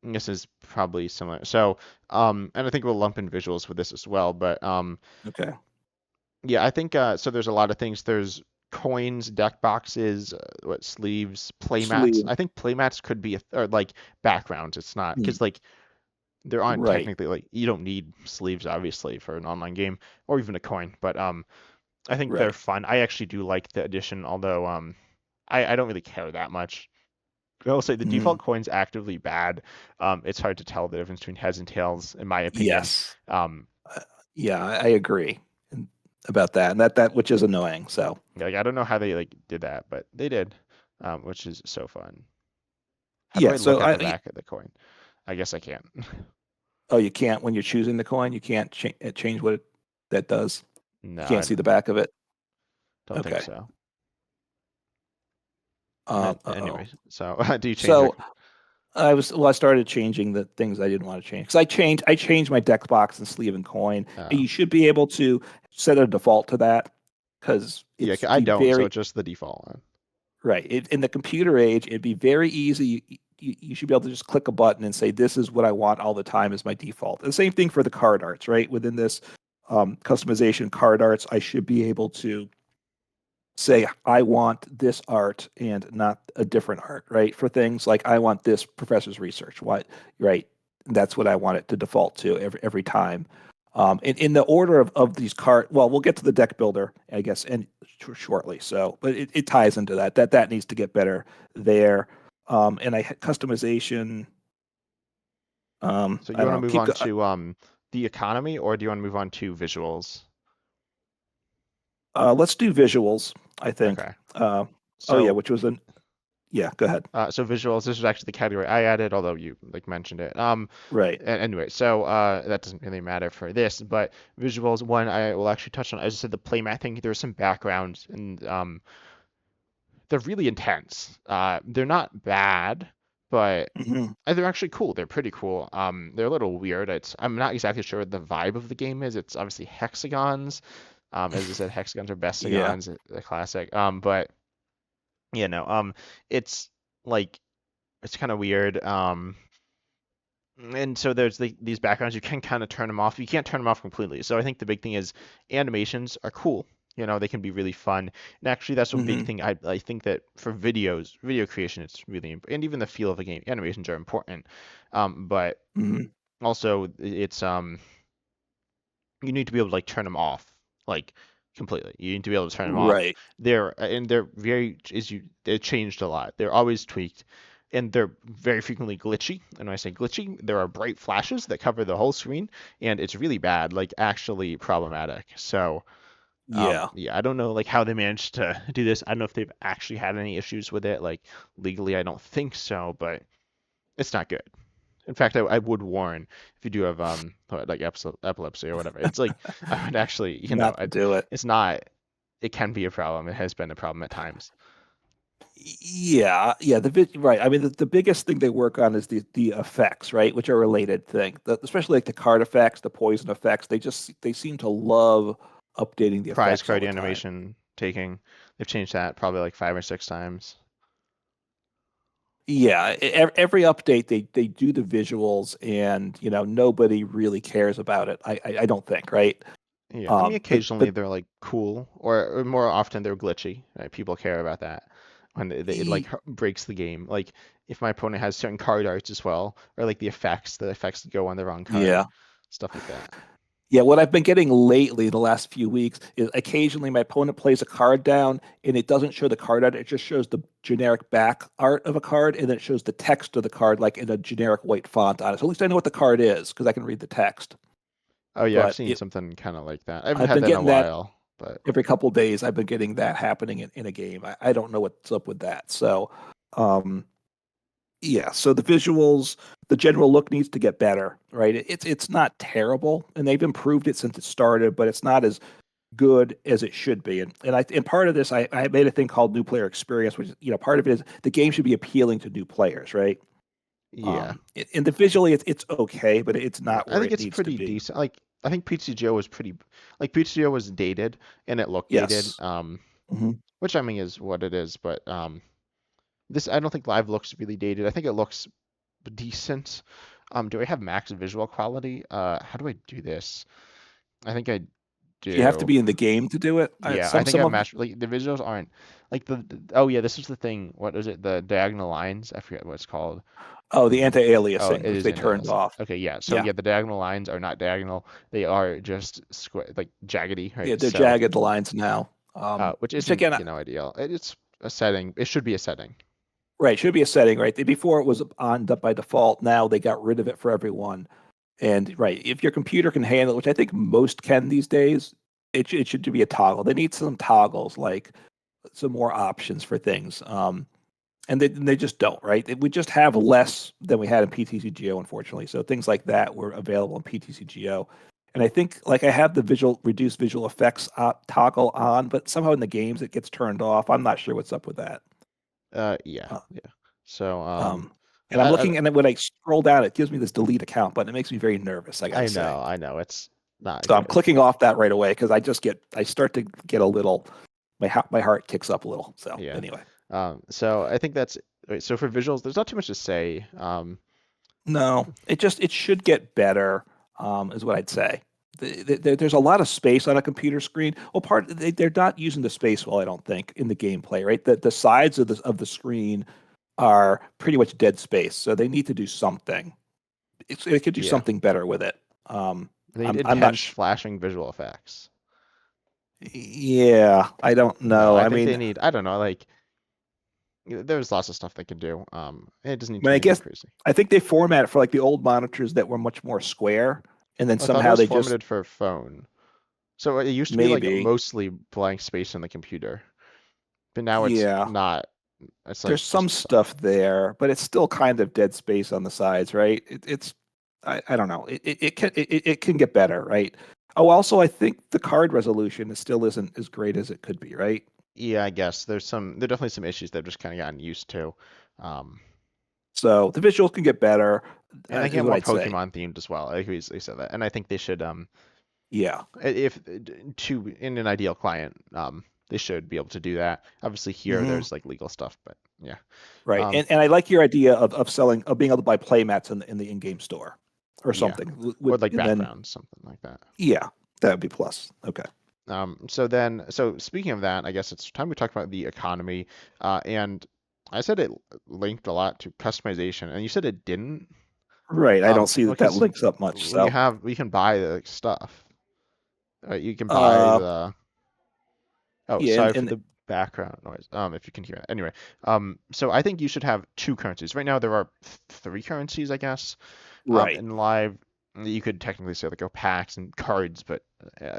this is probably similar. So, and I think we'll lump in visuals with this as well, but Okay. yeah, I think so. There's a lot of things. There's coins, deck boxes, what sleeves, playmats. Sleeve. I think playmats could be or like backgrounds. It's not Mm, because like there aren't right. technically like you don't need sleeves obviously for an online game or even a coin, but I think they're Right. fun. I actually do like the addition, although I don't really care that much. I will say the default Mm, coin's actively bad. It's hard to tell the difference between heads and tails, in my opinion. yes. Um, Uh, yeah, I agree about that, and that which is annoying. So like I don't know how they like did that, but they did, which is so fun. How do yeah. I look So at the back of the coin? I guess I can't. oh, you can't when you're choosing the coin, you can't change what that does. No, You I can't see the back of it. don't think Okay. so. But Oh. anyways, so do you change your? So I started changing the things I didn't want to change because I changed my deck box and sleeve and coin, and Oh, you should be able to set a default to that because yeah, it's I be don't. So very it's just the default one. right. In the computer age, it'd be very easy. You should be able to just click a button and say, "This is what I want all the time as my default." The same thing for the card arts, right? Within this customization card arts, I should be able to say I want this art and not a different art, right? For things like I want this professor's research. What, right? That's what I want it to default to every time. In the order of these card, well, we'll get to the deck builder, I guess, and shortly. So, but it ties into that. That needs to get better there. And I customization. So I you don't want to know. move Keep. on to the economy, or do you want to move on to visuals? Let's do visuals, I think. Okay. Uh, oh yeah, So which was an yeah. Go ahead. so visuals, this is actually the category I added, although you like mentioned it. Right. Anyway, so that doesn't really matter for this, but visuals, one I will actually touch on, as I said, the playmat. There's some backgrounds, and they're really intense. They're not bad, but Hmm. they're actually cool. They're pretty cool. They're a little weird. I'm not exactly sure what the vibe of the game is. It's obviously hexagons. As I said, hexagons are Yeah. bestagons, the classic. But you know, it's like it's kind of weird. And so there's these backgrounds. You can kind of turn them off. You can't turn them off completely. So I think the big thing is animations are cool. They can be really fun. And actually, that's a big Hmm. thing. I think that for video creation, it's really and even the feel of the game, animations are important. But Hmm. also, it's you need to be able to like turn them off like completely. You need to be able to turn them off. Right. They're very is you they changed a lot. They're always tweaked, and they're very frequently glitchy. And when I say glitchy, there are bright flashes that cover the whole screen, and it's really bad, like actually problematic. So Yeah. yeah, I don't know like how they managed to do this. I don't know if they've actually had any issues with it. Like legally, I don't think so, but it's not good. In fact, I would warn if you do have like epilepsy or whatever. It's like I would actually, Not to do it. it's not. It can be a problem. It has been a problem at times. Yeah, yeah. Right. I mean, the biggest thing they work on is the effects, right, which are a related thing. Especially like the card effects, the poison effects. They seem to love updating the Prize effects all card the time. animation taking. They've changed that probably like 5 or 6 times. Yeah, every update they do the visuals, and nobody really cares about it. I don't think, right? Yeah, I mean occasionally But they're like cool, or more often they're glitchy. Right? People care about that when it like breaks the game. Like if my opponent has certain card arts as well, or like the effects that go on the wrong card, yeah. stuff like that. Yeah, what I've been getting lately, the last few weeks, is occasionally my opponent plays a card down and it doesn't show the card art. It just shows the generic back art of a card, and then it shows the text of the card like in a generic white font on it. So at least I know what the card is because I can read the text. Oh yeah, I've But seen it, something kind of like that. I haven't I've had been that in a getting that while, but every couple of days. I've been getting that happening in a game. I don't know what's up with that. So, um, yeah. So the visuals, the general look needs to get better, right? It's not terrible, and they've improved it since it started, but it's not as good as it should be. And part of this, I made a thing called new player experience, which part of it is the game should be appealing to new players, right? yeah. And the visually it's okay, but it's Yeah, not I where think it it's needs to pretty be. decent. Like I think PTGO was pretty like PTGO was dated and it looked dated. Yes. Hmm. Which I mean is what it is, but this I don't think live looks really dated. I think it looks decent. Do I have max visual quality? How do I do this? I think I You have to do. be in the game to do it. Yeah, I think Some I've of matched like the visuals aren't like oh yeah, this is the thing. What is it? The diagonal lines? I forget what it's called. oh, the Um, oh, anti-aliasing, it which is they in turned aliasing. off. Okay, yeah. So Yeah, yeah, the diagonal lines are not diagonal. They are just square, like jaggedy, yeah, right? they're So, jagged lines now. which Which isn't, again, ideal. It's a setting. It should be a setting. right, should be a setting, right? Before it was on by default. Now they got rid of it for everyone. And right, if your computer can handle it, which I think most can these days, it should be a toggle. They need some toggles, like some more options for things. And they just don't, right? We just have less than we had in PTCGO, unfortunately. So things like that were available in PTCGO. And I think like I have the reduced visual effects toggle on, but somehow in the games it gets turned off. I'm not sure what's up with that. Yeah, Uh, yeah. So, um, and I'm looking, and then when I scroll down, it gives me this delete account button. It makes me very nervous, I got to say. I know, it's not So I'm good. clicking off that right away because I start to get a little, my heart kicks up a little. So Yeah. anyway, So I think that's right, so for visuals, there's not too much to say. no, it should get better, is what I'd say. There's a lot of space on a computer screen. Well, they're not using the space well, I don't think, in the gameplay, right? The sides of the screen are pretty much dead space, so they need to do something. It could do Yeah, something better with it. they need I'm not intense sure. flashing visual effects. Yeah, I don't No, know. I I think they mean, need, I don't know, like there's lots of stuff they can do. It doesn't need I to mean, be I anything guess crazy. I think they format it for like the old monitors that were much more square, and then I thought it somehow was they just formatted for phone. So it used to be like maybe, mostly blank space on the computer, but now it's yeah. not. It's There's like some just stuff. stuff there, but it's still kind of dead space on the sides, right? It's I don't know. It can get better, right? Oh, also, I think the card resolution still isn't as great as it could be, right? Yeah, I guess there are definitely some issues that I've just kind of gotten used to. Um, So the visuals can get better, and I is get what more I'd say. Pokemon themed as well. I agree, they said that, and I think they should Yeah. if to in an ideal client they should be able to do that. Obviously here Hmm. there's like legal stuff, but yeah. Right. Um, And I like your idea of selling of being able to buy play mats in the in-game store or yeah, something. or like And then backgrounds, something like that. yeah, that would be plus. Okay. So speaking of that, I guess it's time we talk about the economy. And I said it linked a lot to customization, and you said it didn't. Right. I don't see that that Because links up much. when you So have, we can buy the stuff. You can buy uh the. Oh, yeah, sorry for and the background noise. If you can hear it. Anyway, so I think you should have two currencies. Right now there are three currencies, I guess. right. In live, you could technically say like packs and cards, but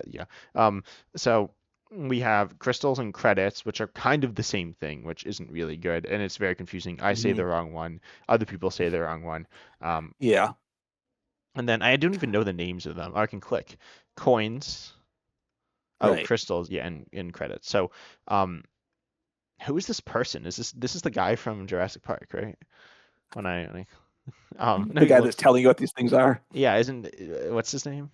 yeah. Um, so we have crystals and credits, which are kind of the same thing, which isn't really good, and it's very confusing. I say Hmm. the wrong one, other people say the wrong one. Um, Yeah. and then I don't even know the names of them. I can click coins. Oh, Right. crystals, yeah, and credits. So, um, who is this person? This is the guy from Jurassic Park, right? When I no, The guy that's telling you what these things are. yeah, isn't what's his name?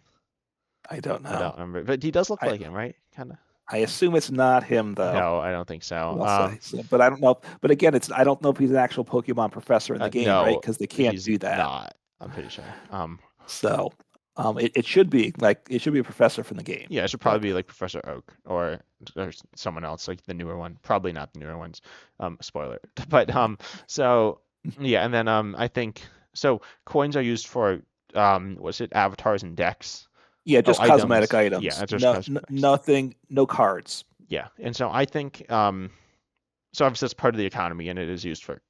I don't I don't know. remember, but he does look I like him, right? Kind of. I assume it's not him though. No, I don't think so. I'll say. So, but I don't know. But again, it's I don't know if he's an actual Pokemon professor in the game, right? No, Because they can't he's do that. not. I'm pretty sure. So, it should be like it should be a professor from the game. Yeah, it should probably But be like Professor Oak or someone else, like the newer one. Probably not the newer ones. Spoiler. But so yeah, and then I think so. Coins are used for what's it? Avatars and decks. yeah, Oh, just cosmetic items. Yeah, items. that's just No, cosmetics. nothing. No cards. Yeah, and so I think so obviously that's part of the economy and it is used for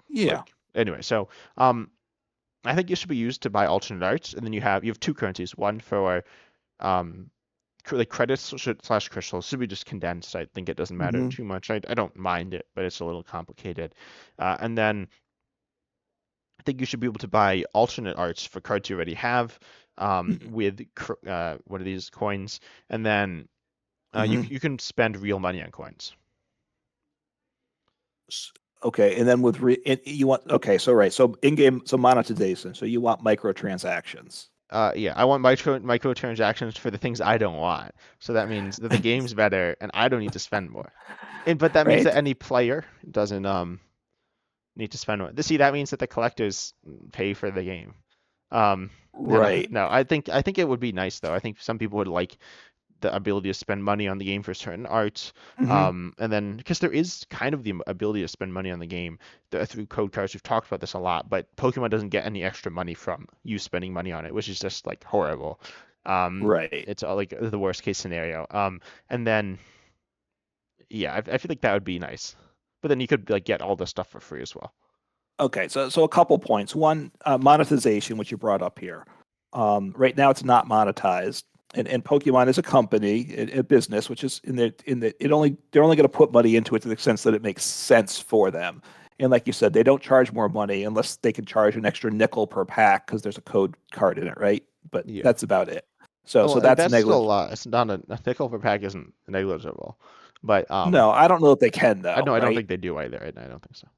Yeah. like anyway. So um I think it should be used to buy alternate arts, and then you have two currencies. One for um like credits slash crystals should be just condensed. I think it doesn't matter Hmm. too much. I don't mind it, but it's a little complicated. And then I think you should be able to buy alternate arts for cards you already have with what are these coins, and then Hmm. you can spend real money on coins. Okay, and then you want okay, so right, so in-game, so monetization. So you want microtransactions. Yeah, I want microtransactions for the things I don't want. So that means that the game's better and I don't need to spend more. But that means that Right? any player doesn't need to spend more. See, that means that the collectors pay for the game. And Right. no, I think it would be nice though. I think some people would like the ability to spend money on the game for certain arts. Hmm. And then because there is kind of the ability to spend money on the game through code cards. We've talked about this a lot, but Pokemon doesn't get any extra money from you spending money on it, which is just like horrible. Right. It's like the worst case scenario. And then yeah, I feel like that would be nice. But then you could like get all the stuff for free as well. Okay, so a couple points. One, monetization, which you brought up here. Right now, it's not monetized, and Pokemon is a company, a business, which is in the it only they're only going to put money into it to the extent that it makes sense for them. And like you said, they don't charge more money unless they can charge an extra nickel per pack because there's a code card in it, right? But Yeah. that's about it. So Well, that's that's still a negligible. lot. It's not a nickel per pack isn't negligible, but No, I don't know if they can I though, know I don't right? think they do either. I don't think so.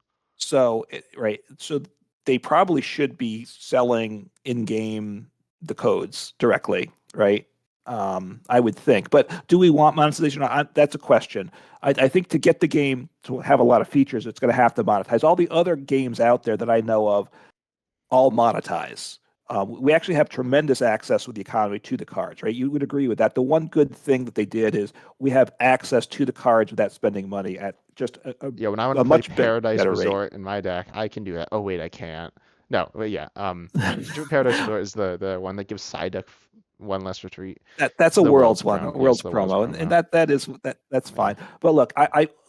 Right. So they probably should be selling in-game the codes directly, right? I would think. But do we want monetization? That's a question. I think to get the game to have a lot of features, it's going to have to monetize. All the other games out there that I know of all monetize. We actually have tremendous access with the economy to the cards, right? You would agree with that. The one good thing that they did is we have access to the cards without spending money at just Yeah, when I want to a play much Paradise better rate. Resort in my deck, I can do that. Oh wait, I can't. No, but yeah. Paradise Resort is the one that gives Psyduck one less retreat. That's It's a the world's world's one, a promo. Yeah, it's world's the world's promo, and promo. that is that's Yeah. fine. But look,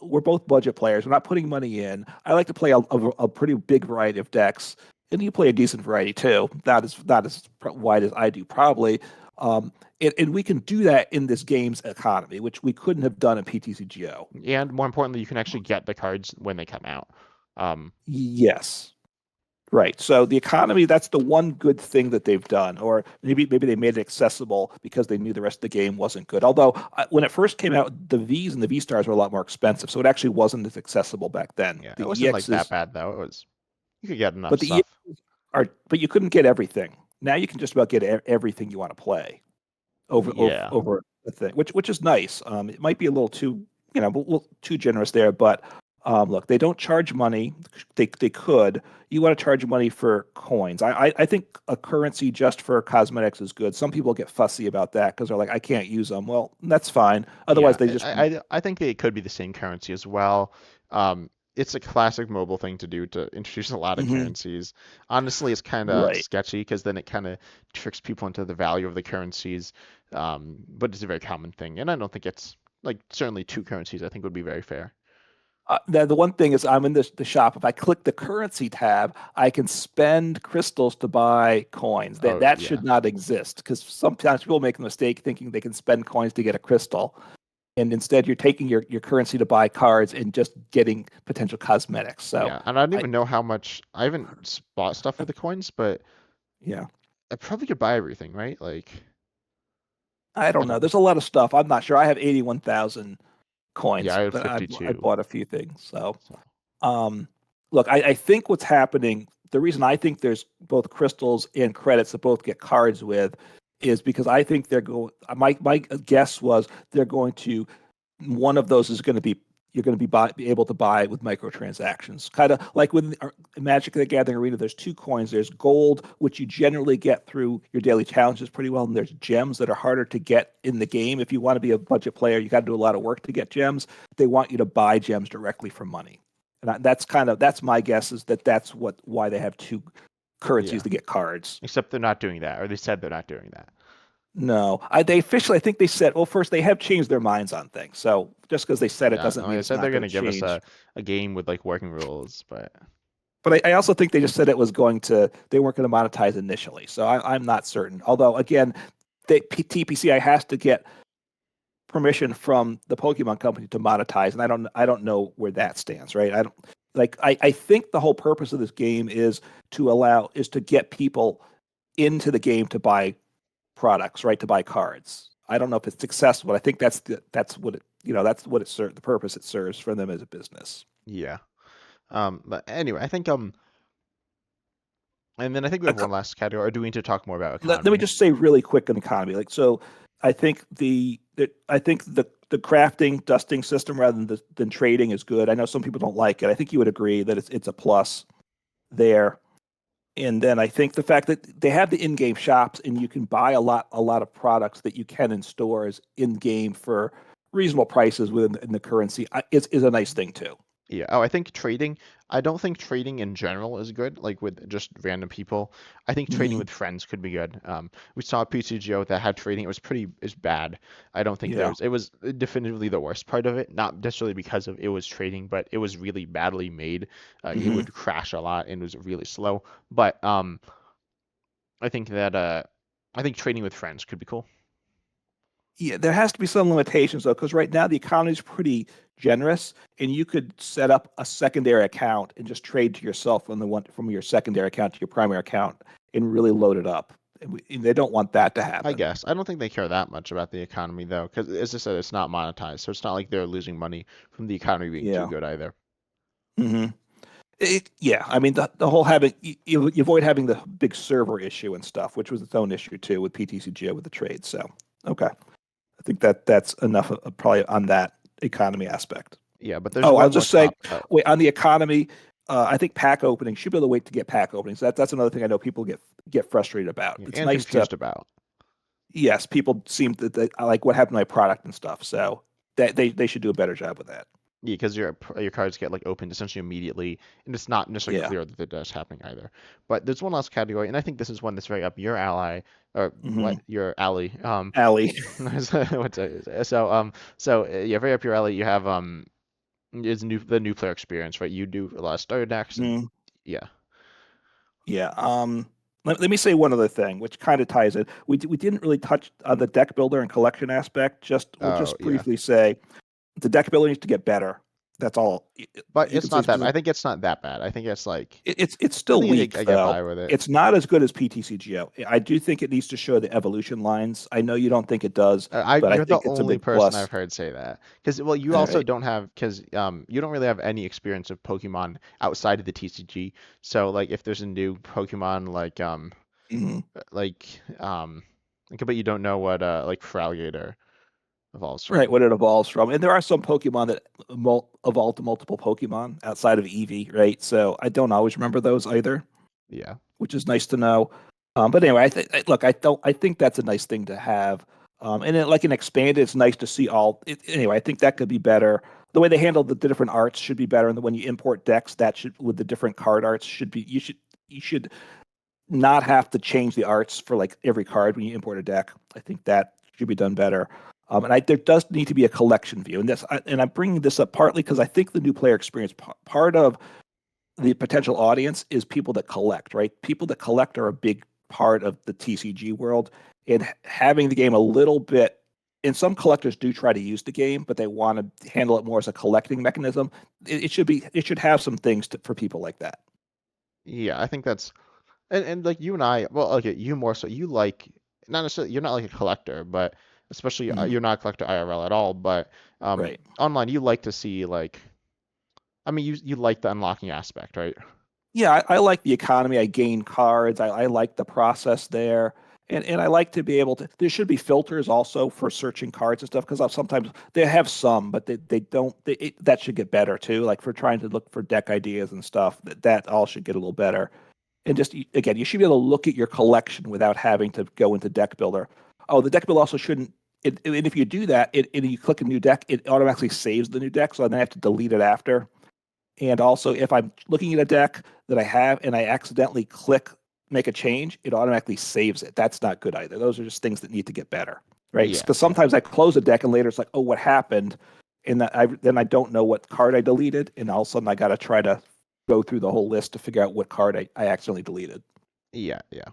we're both budget players. We're not putting money in. I like to play a pretty big variety of decks, and you play a decent variety too. Not as wide as I do probably. Um, and we can do that in this game's economy, which we couldn't have done in PTCGO. And more importantly, you can actually get the cards when they come out. Um, Yes. Right. So the economy, that's the one good thing that they've done. Or maybe they made it accessible because they knew the rest of the game wasn't good. Although when it first came out, the Vs and the V stars were a lot more expensive, so it actually wasn't as accessible back then. yeah, it The wasn't like that EXs, bad though. It was you could get enough but the stuff. EXs but you couldn't get everything. Now you can just about get everything you want to play Yeah, over the thing, which is nice. It might be a little too, a little too generous there, but look, they don't charge money. They could. You want to charge money for coins. I think a currency just for cosmetics is good. Some people get fussy about that because they're like, I can't use them. Well, that's fine. Otherwise, yeah. they just want. I think they could be the same currency as well. It's a classic mobile thing to do to introduce a lot of Mhm. currencies. Honestly, it's kind of Right. sketchy because then it kind of tricks people into the value of the currencies. But it's a very common thing, and I don't think it's like certainly two currencies. I think would be very fair. The one thing is, I'm in the shop. If I click the currency tab, I can spend crystals to buy coins. That Oh that yeah, should not exist because sometimes people make the mistake thinking they can spend coins to get a crystal, and instead you're taking your currency to buy cards and just getting potential cosmetics. So, yeah. And I don't I even know how much. I haven't bought stuff for the coins, but yeah, I probably could buy everything, right? Like I I don't know. don't know. There's a lot of stuff. I'm not sure. I have 81,000 Yeah, coins, I have but I 52. bought a few things. So. So Um, look, I think what's happening, the reason I think there's both crystals and credits to both get cards with is because I think they're going, my guess was they're going to, one of those is going to be, you're going to be able to buy with microtransactions. Kind of like with Magic the Gathering Arena, there's two coins. There's gold, which you generally get through your daily challenges pretty well. And there's gems that are harder to get in the game. If you want to be a budget player, you got to do a lot of work to get gems. They want you to buy gems directly for money. And that's my guess is that that's why they have two currencies yeah. to get cards. Except they're not doing that, or they said they're not doing that. No, they officially, I think they said, well, first they have changed their minds on things. So just because they said it Yeah, doesn't like mean I it's said, they're not going gonna to give us change. a game with like working rules, but But I also think they just said it was going to, they weren't going to monetize initially. So I'm not certain. Although, again, TPCI has to get permission from the Pokemon company to monetize, and I don't know where that stands, right? I think the whole purpose of this game is to get people into the game to buy products, right? To buy cards. I don't know if it's successful, but I think that's what it serves the purpose it serves for them as a business. yeah. But anyway, I think and then I think we A have one last category. Or do we need to talk more about let me economy? just say really quick on economy. Like so, I think the crafting dusting system rather than trading is good. I know some people don't like it. I think you would agree that it's a plus there. And then I think the fact that they have the in-game shops and you can buy a lot of products that you can in stores in game for reasonable prices within in the currency is a nice thing too. Yeah. Oh, I think trading. I don't think trading in general is good, like with just random people. I think trading Hmm. with friends could be good. We saw a PCGO that had trading. It was pretty is bad. I don't think Yeah. there's. It was definitively the worst part of it. Not necessarily because of it was trading, but it was really badly made. It Hmm. would crash a lot and was really slow. But I think that I think trading with friends could be cool. Yeah, there has to be some limitations though, because right now the economy is pretty generous, and you could set up a secondary account and just trade to yourself from your secondary account to your primary account and really load it up. And they don't want that to I happen. guess. I don't think they care that much about the economy though, because as I said, it's not monetized, so it's not like they're losing money from the economy being too Yeah. good either. Hmm. Yeah. I mean, the whole having you avoid having the big server issue and stuff, which was its own issue too with PTCGO with the trade. So, okay, I think that's enough probably on that economy aspect. Yeah, but there's Oh, I'll one more just say, top. Oh, wait, on the economy, I think pack opening should be able to wait to get pack openings. That's another thing I know people get frustrated about. yeah, It's and nice to, confused about. yes, people seem that I like what happened to my product and stuff. So that they should do a better job with that. Yeah, because your cards get like opened essentially immediately, and it's not necessarily Yeah. clear that that's happening either. But there's one last category, and I think this is one that's very up your ally, or Hmm. what your alley. Allie. Yeah, very up your alley. You have is the new player experience, right? You do a lot of starter decks, and Mm. yeah, Yeah. Let me say one other thing, which kind of ties it. We didn't really touch on the deck builder and collection aspect. We'll Oh just yeah, briefly say the deck builder needs to get better. That's all. but You it's can say not that. I specific. think it's not that bad. I think it's like It's I still think weak I get though. by with it. It's not as good as PTCGO. I do think it needs to show the evolution lines. I know you don't think it does, I but I you're the think it's a only big person plus. I've heard say that because well you All also right. don't have because you don't really have any experience of Pokemon outside of the TCG. So like if there's a new Pokemon Mhm. like but you don't know what like Feraligatr evolves Right, from. what it evolves from. And there are some Pokemon that evolve to multiple Pokemon outside of Eevee, right? So I don't always remember those either, Yeah. which is nice to know. But anyway, look, I think that's a nice thing to have. And then like an expanded, it's nice to see anyway, I think that could be better. The way they handle the different arts should be better. And when you import decks, that should with the different card arts should be you should not have to change the arts for like every card when you import a deck. I think that should be done better. There does need to be a collection view, and I'm bringing this up partly because I think the new player experience part of the potential audience is people that collect, right? People that collect are a big part of the TCG world, and having the game a little bit. And some collectors do try to use the game, but they want to handle it more as a collecting mechanism. It should have some things for people like that. Yeah, I think that's and like you and I, well, okay, you more so. You like not necessarily you're not like a collector, but especially Mhm. you're not a collector IRL at all, but Right. online you like to see like I mean you like the unlocking aspect, right? Yeah, I like the economy. I gain cards. I like the process there. And I like to be able to. There should be filters also for searching cards and stuff because sometimes they have some, but they don't. That should get better too. Like for trying to look for deck ideas and stuff, that all should get a little better. And just again, you should be able to look at your collection without having to go into deck builder. Oh, the deck builder also shouldn't. And if you do that, and you click a new deck, it automatically saves the new deck, so then I have to delete it after. And also, if I'm looking at a deck that I have and I accidentally click make a change, it automatically saves it. That's not good either. Those are just things that need to get better, right? Yeah, Because yeah. sometimes I close a deck and later it's like, oh, what happened? And then I don't know what card I deleted, and all of a sudden I got to try to go through the whole list to figure out what card I accidentally deleted. Yeah, yeah.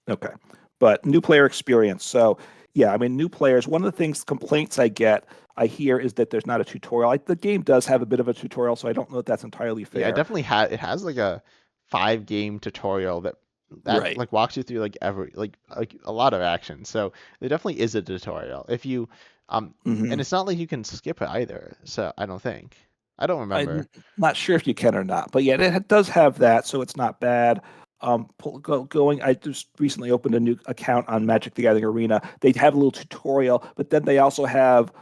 Okay. But new player experience. So, yeah, I mean, new players, one of the things, complaints I hear is that there's not a tutorial. The game does have a bit of a tutorial, so I don't know if that's entirely Yeah, it fair. definitely it has like a 5 game tutorial that Right. like walks you through like every like a lot of action. So there definitely is a tutorial. If you and hmm it's not like you can skip it either. So I don't think. I don't remember. I'm not sure if you can or not, but yeah, it does have that, so it's not bad. Going, I just recently opened a new account on Magic the Gathering Arena. They have a little tutorial, but then they also have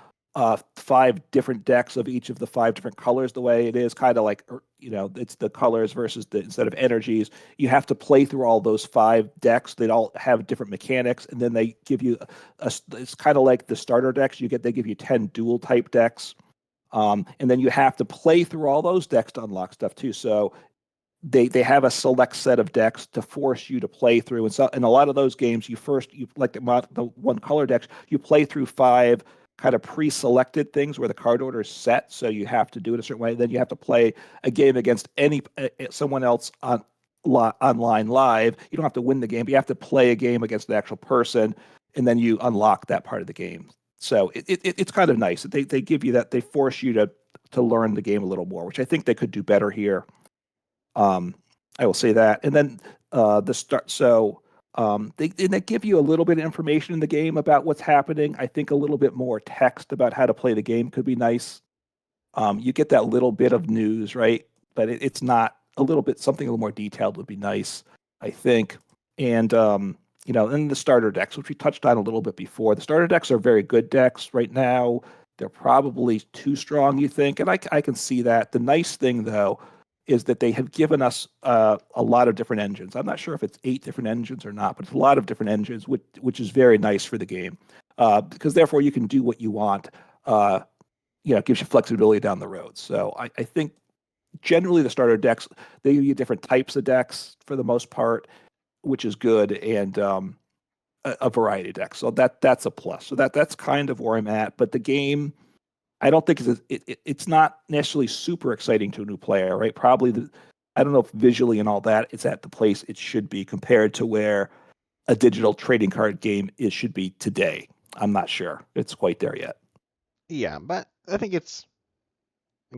five different decks of each of the five different colors. The way it is, kind of like it's the colors versus the instead of energies. You have to play through all those five decks. They all have different mechanics, and then they give you it's kind of like the starter decks. They give you 10 dual type decks. And then you have to play through all those decks to unlock stuff too. So they have a select set of decks to force you to play through. And so in a lot of those games, you like the one color decks, you play through five kind of pre-selected things where the card order is set, so you have to do it a certain way. Then you have to play a game against someone else online live. You don't have to win the game, but you have to play a game against the actual person, and then you unlock that part of the game. So it's kind of nice. They give you that, they force you to learn the game a little more, which I think they could do better here. Um, I will say that. And then the start. So they give you a little bit of information in the game about what's happening. I think a little bit more text about how to play the game could be nice. You get that little bit of news, right? But it's not a little bit something a little more detailed would be nice, I think. And then the starter decks, which we touched on a little bit before. The starter decks are very good decks right now. They're probably too strong, you think, and I can see that. The nice thing though is that they have given us a lot of different engines. I'm not sure if it's 8 different engines or not, but it's a lot of different engines, which is very nice for the game because therefore you can do what you want. Uh, it gives you flexibility down the road. So I think generally the starter decks, they give you different types of decks for the most part, which is good, and a variety of decks. So that's a plus. So that's kind of where I'm at. But the game, I don't think it's not necessarily super exciting to a new player, right? Probably I don't know if visually and all that it's at the place it should be compared to where a digital trading card game is should be today. I'm not sure it's quite there yet. Yeah, but I think it's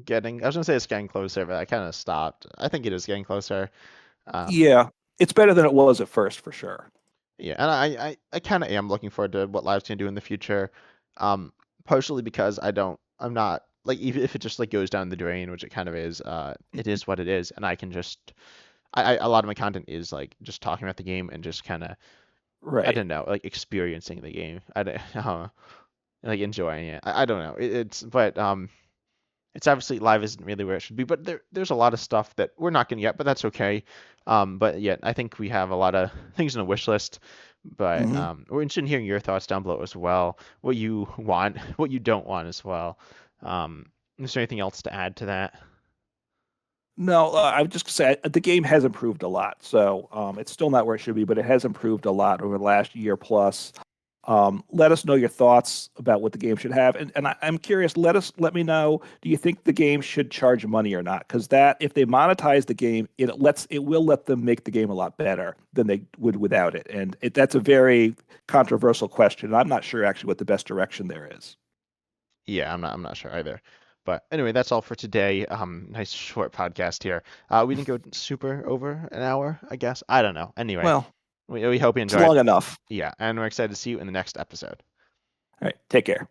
getting. I was gonna say it's getting closer, but I kind of stopped. I think it is getting closer. Um, Yeah, it's better than it was at first for sure. Yeah, and I kind of am looking forward to what Live's gonna do in the future. Um, Partially because I'm not like even if it just like goes down the drain, which it kind of is. It is what it is, and I can just a lot of my content is like just talking about the game and just kind of I Right. don't know like experiencing the game. I don't, like enjoying it. I don't know. It's obviously live isn't really where it should be, but there's a lot of stuff that we're not going to get, but that's okay. But yet I think we have a lot of things on the wish list. But Hmm. we're interested in hearing your thoughts down below as well. What you want, what you don't want as well. Is there anything else to add to that? No, I would just say the game has improved a lot. So it's still not where it should be, but it has improved a lot over the last year plus. Let us know your thoughts about what the game should have, and I'm curious. Let me know. Do you think the game should charge money or not? Because that if they monetize the game, it will let them make the game a lot better than they would without it. And that's a very controversial question. I'm not sure actually what the best direction there is. Yeah, I'm not sure either. But anyway, that's all for today. Nice short podcast here. We didn't go super over an hour, I guess. I don't know. Anyway, Well, we hope you it's enjoyed. long enough. Yeah, and we're excited to see you in the next episode. All right, take care.